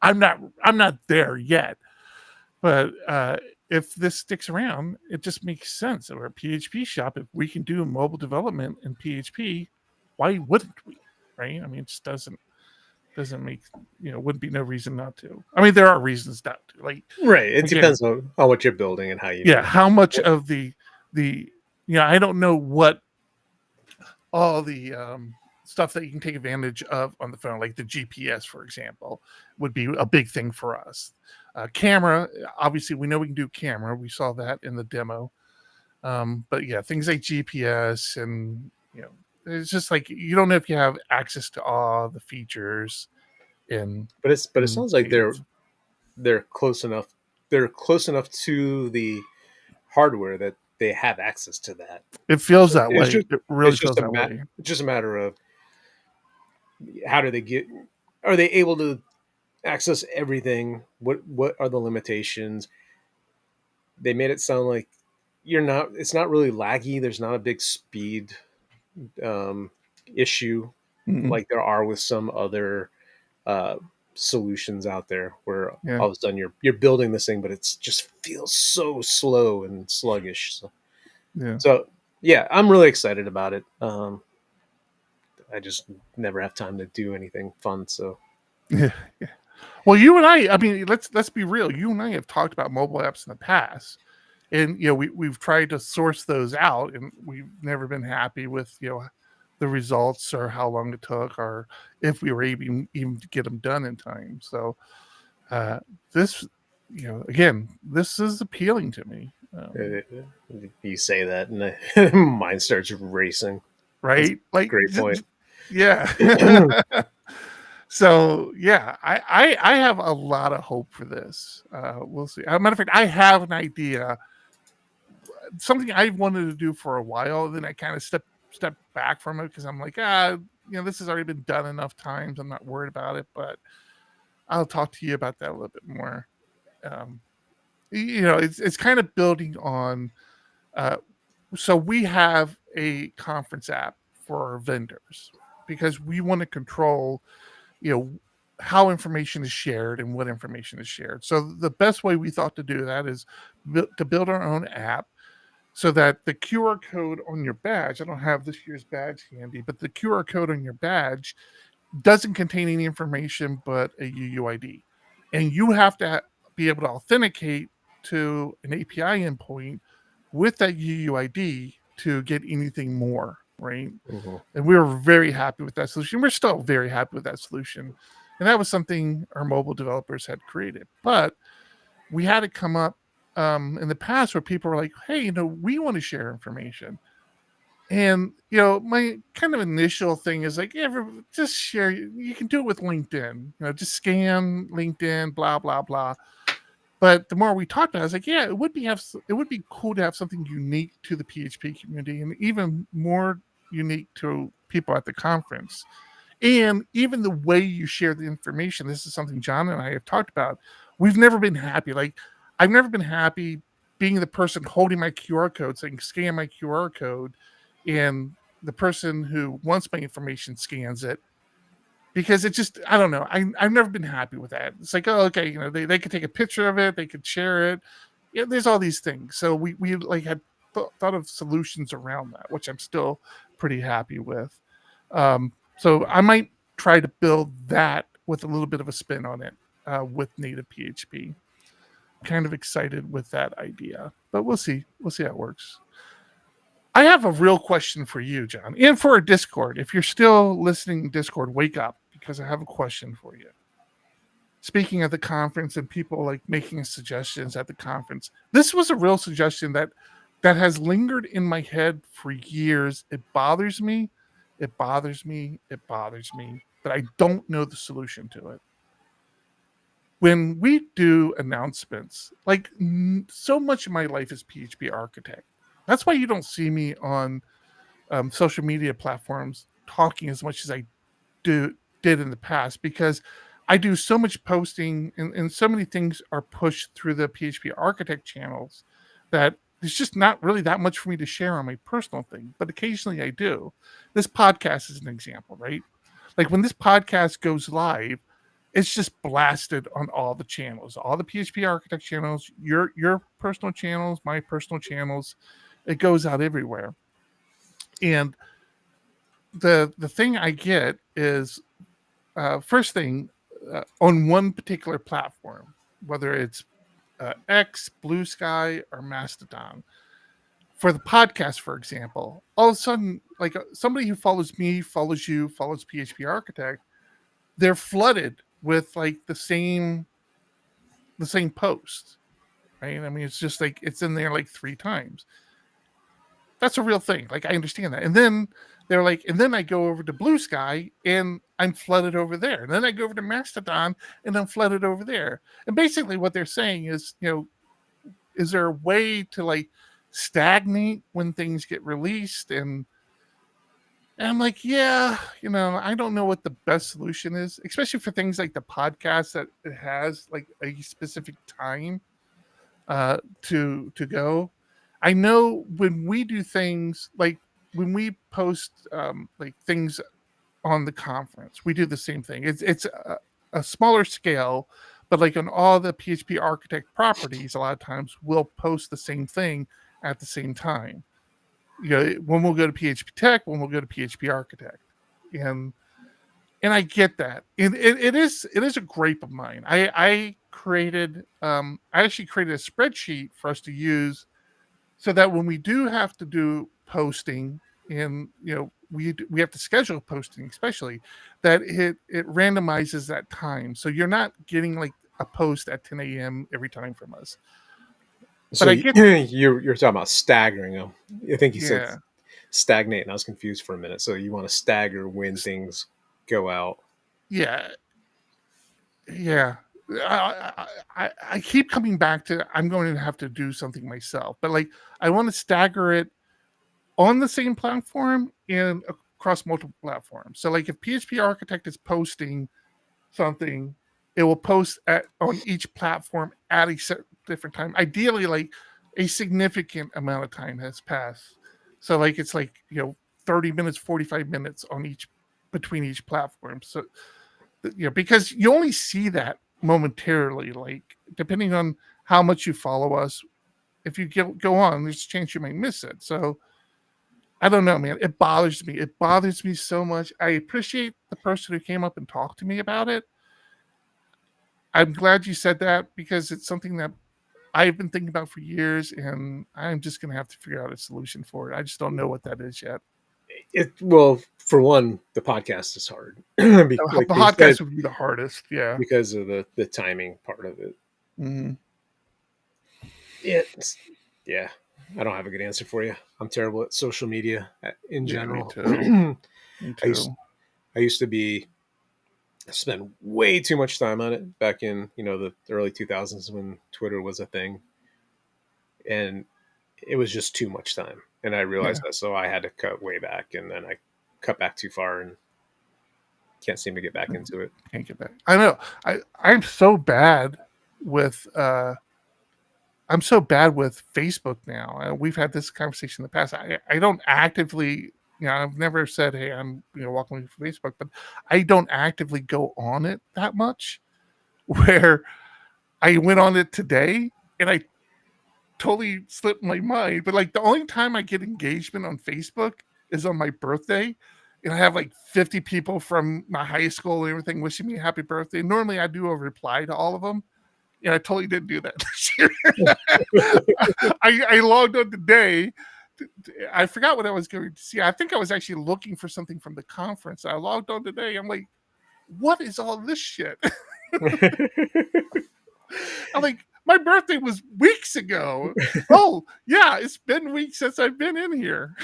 I'm not there yet. But if this sticks around, it just makes sense that we're a PHP shop. If we can do mobile development in PHP, why wouldn't we? Right? I mean, it just doesn't make wouldn't be no reason not to. I mean, there are reasons not to. Like, right. It depends on what you're building and how you. Yeah, how much of the I don't know what all the stuff that you can take advantage of on the phone, like the GPS, for example, would be a big thing for us. Camera, obviously, we know we can do camera. We saw that in the demo. But yeah, things like GPS and it's just like you don't know if you have access to all the features. But it sounds like they're close enough. They're close enough to the hardware that they have access to that. It feels that way. It really feels that way. It's just a matter of how do they get? Are they able to access everything? What are the limitations? They made it sound like it's not really laggy. There's not a big speed issue like there are with some other solutions out there where all of a sudden you're building this thing, but it just feels so slow and sluggish. So yeah, I'm really excited about it. I just never have time to do anything fun. So yeah. Well, you and I mean, let's be real. You and I have talked about mobile apps in the past, and we've tried to source those out, and we've never been happy with the results or how long it took, or if we were even to get them done in time. So this, again, this is appealing to me. You say that, and mine starts racing. Right? Like, great point. Yeah. So yeah, I have a lot of hope for this. We'll see. As a matter of fact, I have an idea, something I've wanted to do for a while. Then I kind of stepped back from it because I'm like, this has already been done enough times. I'm not worried about it, but I'll talk to you about that a little bit more. It's kind of building on. So we have a conference app for our vendors because we want to control, how information is shared and what information is shared. So the best way we thought to do that is to build our own app so that the QR code on your badge, I don't have this year's badge handy, but the QR code on your badge doesn't contain any information but a UUID. And you have to be able to authenticate to an API endpoint with that UUID to get anything more, right? Mm-hmm. And we were very happy with that solution. We're still very happy with that solution. And that was something our mobile developers had created. But we had it come up in the past where people were like, hey, we want to share information. And, my kind of initial thing is like, just share. You can do it with LinkedIn, just scan LinkedIn, blah, blah, blah. But the more we talked about it, I was like, yeah, it would be cool to have something unique to the PHP community and even more unique to people at the conference. And even the way you share the information, this is something John and I have talked about. We've never been happy. Like, I've never been happy being the person holding my QR code, saying, scan my QR code, and the person who wants my information scans it. Because it just, I don't know. I've never been happy with that. It's like, oh, okay, they could take a picture of it, they could share it. Yeah, there's all these things. So we like had thought of solutions around that, which I'm still pretty happy with. So I might try to build that with a little bit of a spin on it with native PHP. Kind of excited with that idea, but we'll see. We'll see how it works. I have a real question for you, John, and for our Discord. If you're still listening to Discord, wake up, because I have a question for you. Speaking of the conference and people like making suggestions at the conference, this was a real suggestion that has lingered in my head for years. It bothers me. It bothers me. It bothers me. But I don't know the solution to it. When we do announcements, like so much of my life is PHP Architect. That's why you don't see me on social media platforms talking as much as I did in the past, because I do so much posting and so many things are pushed through the PHP Architect channels that there's just not really that much for me to share on my personal thing. But occasionally I do. This podcast is an example, right? Like when this podcast goes live, it's just blasted on all the channels, all the PHP Architect channels, your personal channels, my personal channels. It goes out everywhere. And the thing I get is, first thing, on one particular platform, whether it's X, Bluesky, or Mastodon. For the podcast, for example, all of a sudden, like somebody who follows me, follows you, follows PHP Architect, they're flooded with like the same post, right? I mean, it's just like it's in there like 3 times. That's a real thing. Like I understand that. And then they're like, and then I go over to Bluesky and I'm flooded over there. And then I go over to Mastodon and I'm flooded over there. And basically what they're saying is, is there a way to like stagnate when things get released? And I'm like, yeah, I don't know what the best solution is, especially for things like the podcast that it has like a specific time to go. I know when we do things like when we post like things on the conference, we do the same thing. It's a smaller scale, but like on all the PHP Architect properties, a lot of times we'll post the same thing at the same time. When we'll go to PHP Tech, when we'll go to PHP Architect, and I get that. It is a gripe of mine. I actually created a spreadsheet for us to use, so that when we do have to do posting, and we have to schedule posting, especially that it randomizes that time, so you're not getting like a post at 10 a.m. every time from us. So but I get you're talking about staggering them. I think you Yeah. said stagnate, and I was confused for a minute. So you want to stagger when things go out. Yeah. I keep coming back to I'm going to have to do something myself, but like I want to stagger it on the same platform and across multiple platforms. So like if PHP Architect is posting something, it will post on each platform at a different time. Ideally, like a significant amount of time has passed. So like it's like 30 minutes, 45 minutes on between each platform. So because you only see that momentarily, like depending on how much you follow us, if you go on, there's a chance you might miss it. So I don't know, man. It bothers me. It bothers me so much. I appreciate the person who came up and talked to me about it. I'm glad you said that because it's something that I've been thinking about for years, and I'm just going to have to figure out a solution for it. I just don't know what that is yet. Well, for one, the podcast is hard. The Like you podcast said, would be the hardest. Yeah. because of the timing part of it. Mhm. Yeah, I don't have a good answer for you. I'm terrible at social media in Yeah, me general. too. Me I used too. I used to spend way too much time on it back in the early 2000s when Twitter was a thing, and it was just too much time. And I realized Yeah. that, so I had to cut way back, and then I cut back too far and can't seem to get back into it. Can't get back. I know. I'm so bad with I'm so bad with Facebook now. We've had this conversation in the past. I don't actively, I've never said, "Hey, I'm welcome to Facebook," but I don't actively go on it that much. Where I went on it today and I totally slipped my mind. But like the only time I get engagement on Facebook is on my birthday. And I have like 50 people from my high school and everything wishing me a happy birthday. Normally I do a reply to all of them. And I totally didn't do that this year. I logged on today. I forgot what I was going to see. I think I was actually looking for something from the conference. I logged on today. I'm like, what is all this shit? I'm like, my birthday was weeks ago. Oh, yeah, it's been weeks since I've been in here.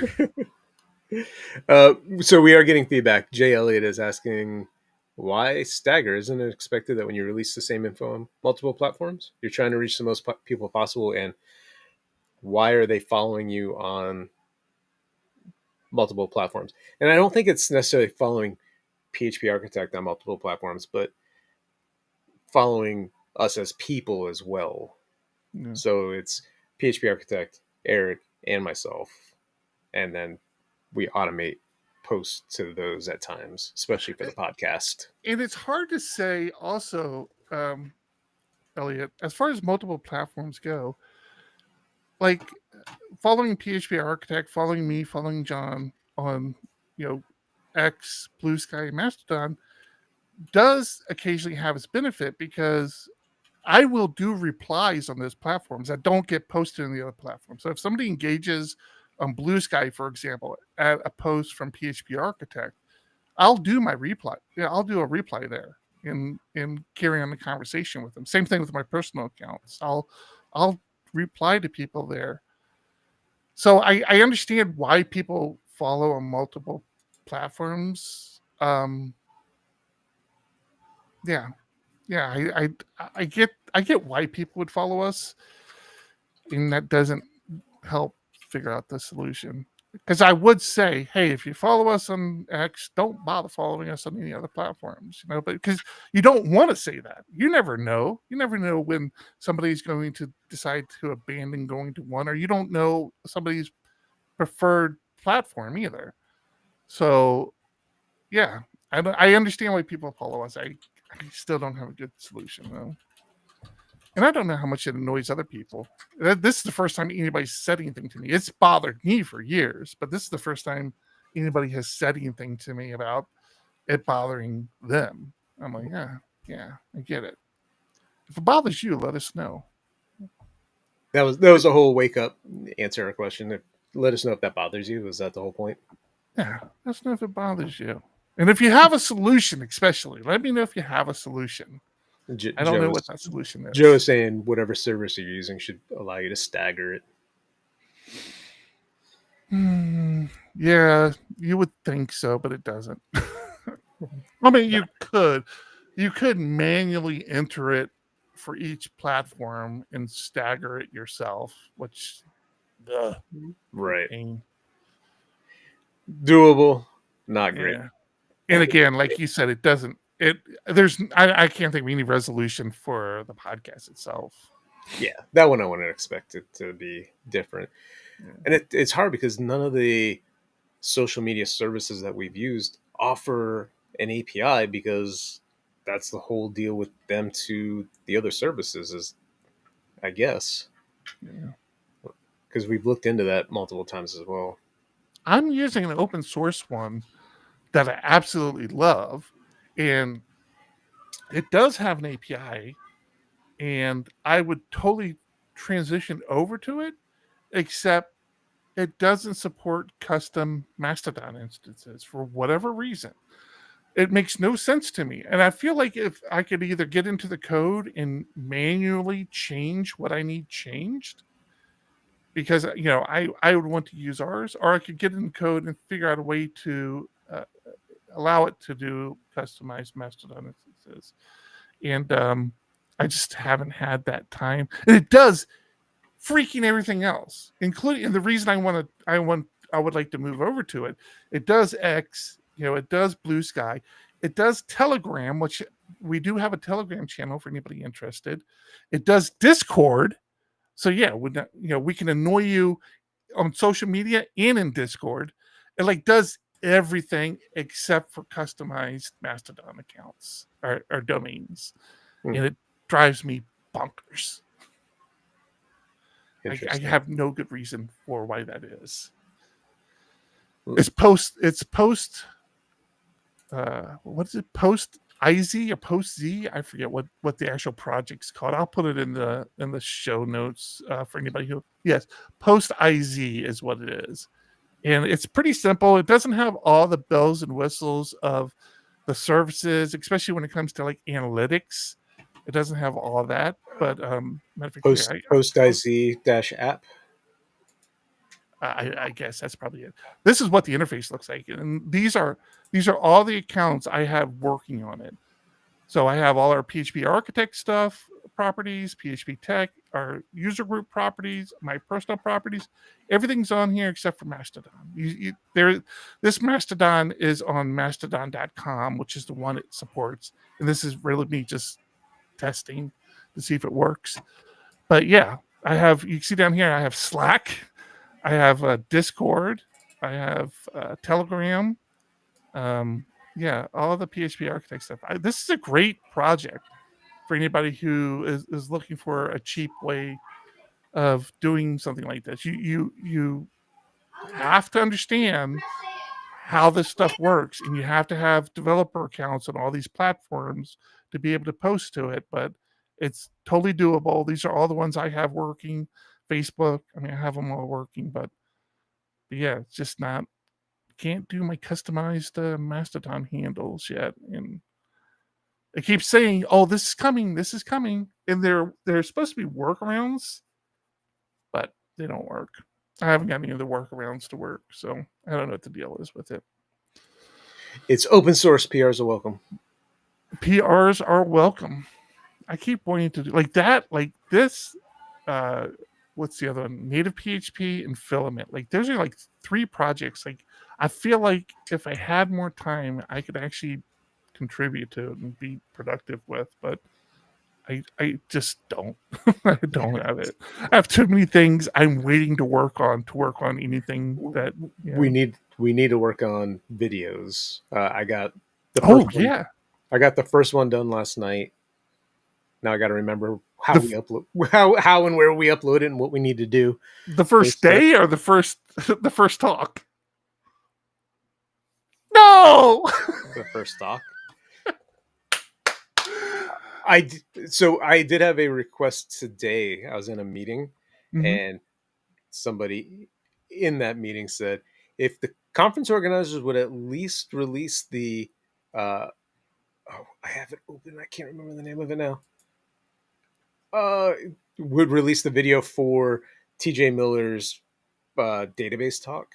So we are getting feedback. Jay Elliott is asking, why stagger? Isn't it expected that when you release the same info on multiple platforms, you're trying to reach the most people possible? And why are they following you on multiple platforms? And I don't think it's necessarily following PHP Architect on multiple platforms, but following us as people as well. Yeah. So it's PHP Architect, Eric, and myself. And then we automate posts to those at times, especially for the podcast. And it's hard to say also, Elliot, as far as multiple platforms go, like following PHP Architect, following me, following John on, X, Bluesky, Mastodon does occasionally have its benefit because I will do replies on those platforms that don't get posted in the other platforms. So if somebody engages on Bluesky, for example, at a post from PHP Architect, I'll do my reply. Yeah, I'll do a reply there and carry on the conversation with them. Same thing with my personal accounts. I'll reply to people there. So I understand why people follow on multiple platforms. Yeah, I get why people would follow us, and that doesn't help figure out the solution. Because I would say, hey, if you follow us on X, don't bother following us on any other platforms, but because you don't want to say that. You never know. You never know when somebody's going to decide to abandon going to one, or you don't know somebody's preferred platform either. So, yeah, I understand why people follow us. I still don't have a good solution, though. And I don't know how much it annoys other people. This is the first time anybody's said anything to me. It's bothered me for years, but this is the first time anybody has said anything to me about it bothering them. I'm like, yeah, I get it. If it bothers you, let us know. That was a whole wake up answer a question. Let us know if that bothers you. Was that the whole point? Yeah, let us know if it bothers you. And if you have a solution, especially, let me know if you have a solution. I don't know what that solution is. Joe is saying whatever service you're using should allow you to stagger it. Yeah, you would think so, but it doesn't. I mean, you could manually enter it for each platform and stagger it yourself, which right. Pain. Doable, not great. Yeah. And again, like you said, it doesn't. I can't think of any resolution for the podcast itself. Yeah, that one I wouldn't expect it to be different. Yeah. And it's hard because none of the social media services that we've used offer an API, because that's the whole deal with them to the other services, is, I guess. Yeah. because we've looked into that multiple times as well. I'm using an open source one that I absolutely love, and it does have an API, and I would totally transition over to it, except it doesn't support custom Mastodon instances for whatever reason. It makes no sense to me. And I feel like if I could either get into the code and manually change what I need changed, because I would want to use ours, or I could get in the code and figure out a way to allow it to do customized Mastodon instances. And I just haven't had that time. And it does freaking everything else, including, and the reason I would like to move over to it. It does X, it does Bluesky, it does Telegram, which we do have a Telegram channel for anybody interested. It does Discord, so yeah, we can annoy you on social media and in Discord. It does everything except for customized Mastodon accounts or domains, and it drives me bonkers. I have no good reason for why that is. It's post what is it, post IZ or post Z? I forget what the actual project's called. I'll put it in the show notes for anybody who, yes, post IZ is what it is. And it's pretty simple. It doesn't have all the bells and whistles of the services, especially when it comes to analytics. It doesn't have all of that, but post IZ-app. I guess that's probably it. This is what the interface looks like, and these are all the accounts I have working on it. So I have all our PHP Architect stuff, properties, PHP Tech, our user group properties, my personal properties. Everything's on here except for Mastodon. This Mastodon is on mastodon.com, which is the one it supports, and this is really me just testing to see if it works. But yeah, you can see down here, I have Slack, I have Discord, I have Telegram, all the PHP Architect stuff. This is a great project for anybody who is looking for a cheap way of doing something like this. You have to understand how this stuff works, and you have to have developer accounts on all these platforms to be able to post to it, but it's totally doable. These are all the ones I have working. Facebook, I have them all working, but yeah, it's just can't do my customized Mastodon handles yet. And it keeps saying, oh, this is coming. And they're supposed to be workarounds, but they don't work. I haven't got any of the workarounds to work, so I don't know what the deal is with it. It's open source. PRs are welcome. PRs are welcome. I keep wanting to do that, this. What's the other one? Native PHP and Filament. Those are 3 projects. I feel like if I had more time, I could actually contribute to it and be productive with, but I just don't. I don't have it. I have too many things I'm waiting to work on anything that we need to work on videos. I got the first one. I got the first one done last night. Now I got to remember how we upload, how and where we upload it, and what we need to do. The first day or the first talk? No, the first talk. I did have a request today. I was in a meeting, and somebody in that meeting said if the conference organizers would at least release the I have it open. I can't remember the name of it now. Would release the video for TJ Miller's database talk.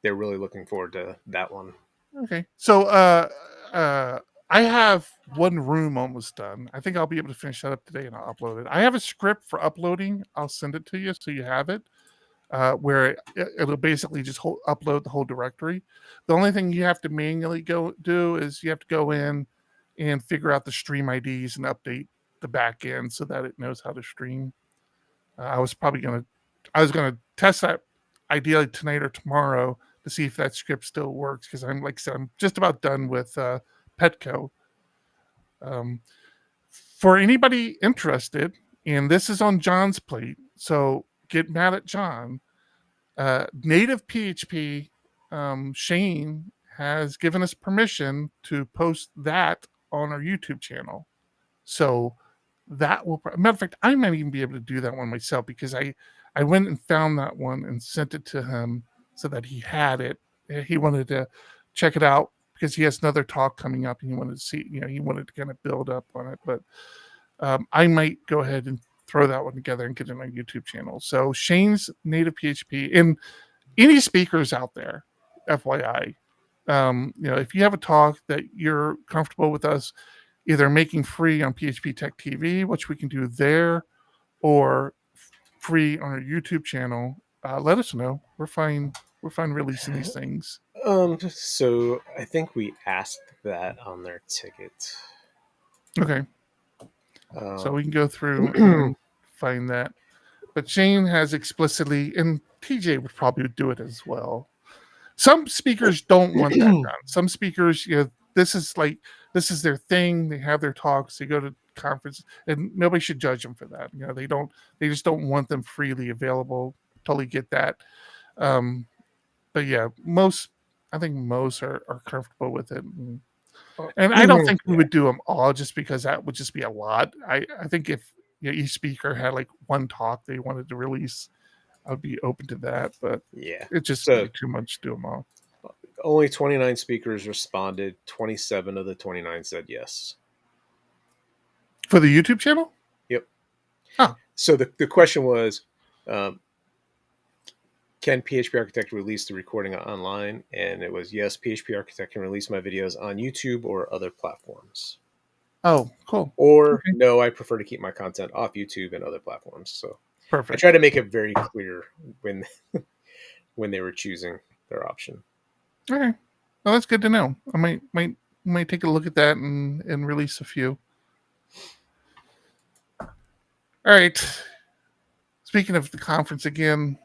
They're really looking forward to that one. Okay, so I have one room almost done. I think I'll be able to finish that up today and I'll upload it. I have a script for uploading. I'll send it to you so you have it, where it'll basically just upload the whole directory. The only thing you have to manually do is you have to go in and figure out the stream IDs and update the back end so that it knows how to stream. I was going to test that ideally tonight or tomorrow to see if that script still works, because I'm just about done with Petco. For anybody interested, and this is on John's plate, so get mad at John. Native PHP, Shane has given us permission to post that on our YouTube channel. So that will, matter of fact, I might even be able to do that one myself, because I went and found that one and sent it to him so that he had it. He wanted to check it out because he has another talk coming up and he wanted to see, he wanted to kind of build up on it. But I might go ahead and throw that one together and get it on my YouTube channel. So Shane's Native PHP, and any speakers out there, FYI, if you have a talk that you're comfortable with us either making free on PHP Tech TV, which we can do there, or free on our YouTube channel, let us know. We're fine releasing these things. So I think we asked that on their ticket. Okay. So we can go through and find that. But Shane has explicitly, and TJ would probably do it as well. Some speakers don't want that done. Some speakers, this is their thing. They have their talks. They go to conferences, and nobody should judge them for that. They just don't want them freely available. Totally get that. But yeah, I think most are comfortable with it. And I don't think we would do them all, just because that would just be a lot. I think if each speaker had like one talk they wanted to release, I'd be open to that. But yeah, it's just too much to do them all. Only 29 speakers responded. 27 of the 29 said yes. For the YouTube channel? Yep. Oh. So the question was, can PHP Architect release the recording online? And it was yes, PHP Architect can release my videos on YouTube or other platforms. Oh, cool. Or no, I prefer to keep my content off YouTube and other platforms. So perfect. I try to make it very clear when they were choosing their option. Okay. Well, that's good to know. I might take a look at that and release a few. All right. Speaking of the conference again,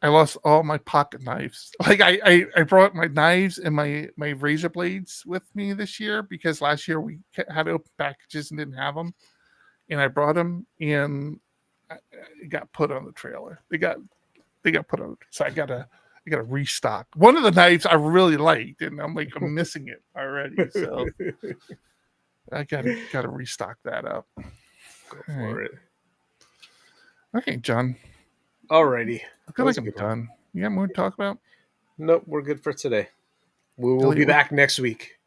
I lost all my pocket knives. Like I brought my knives and my razor blades with me this year, because last year we had open packages and didn't have them, and I brought them and it got put on the trailer. They got put on. So I gotta restock. One of the knives I really liked, and I'm missing it already. So I gotta restock that up. Go for it. Okay, John. Alrighty. I feel like I'm done. You got more to talk about? Nope, we're good for today. We will be back next week.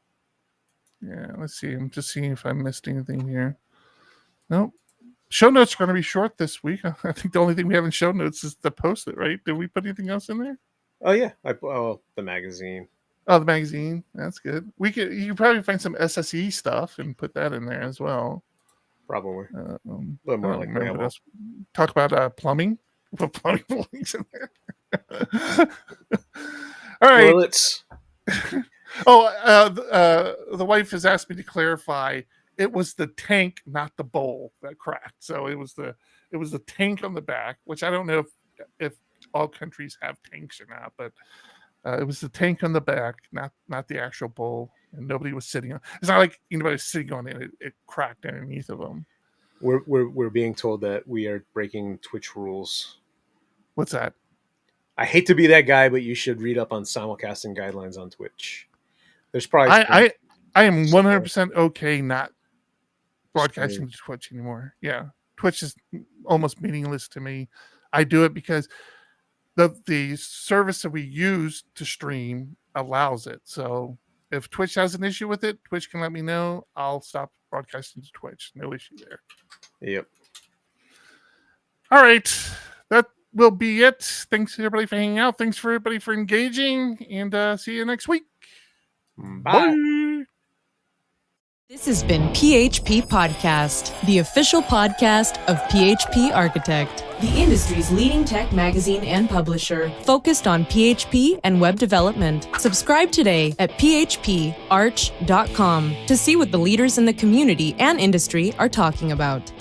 Yeah, let's see. I'm just seeing if I missed anything here. Nope. Show notes are going to be short this week. I think the only thing we have in show notes is to post it, right? Did we put anything else in there? Oh, yeah. The magazine. Oh, the magazine. That's good. You could probably find some SSE stuff and put that in there as well. Probably. A little more like that. Talk about plumbing. Put plumbing links in there. All right. Well, the wife has asked me to clarify. It was the tank, not the bowl, that cracked. So it was the tank on the back, which I don't know if all countries have tanks or not, but it was the tank on the back, not the actual bowl, and nobody was sitting on. It's not like anybody was sitting on it. It cracked underneath of them. We're being told that we are breaking Twitch rules. What's that? I hate to be that guy, but you should read up on simulcasting guidelines on Twitch. There's probably I am 100% okay not broadcasting to Twitch anymore. Yeah, Twitch is almost meaningless to me. I do it because the service that we use to stream allows it. So if Twitch has an issue with it, Twitch can let me know. I'll stop broadcasting to Twitch. No issue there. Yep. All right. That will be it. Thanks everybody for hanging out. Thanks for everybody for engaging, and see you next week. Bye. This has been PHP Podcast, the official podcast of PHP Architect, the industry's leading tech magazine and publisher, focused on PHP and web development. Subscribe today at phparch.com to see what the leaders in the community and industry are talking about.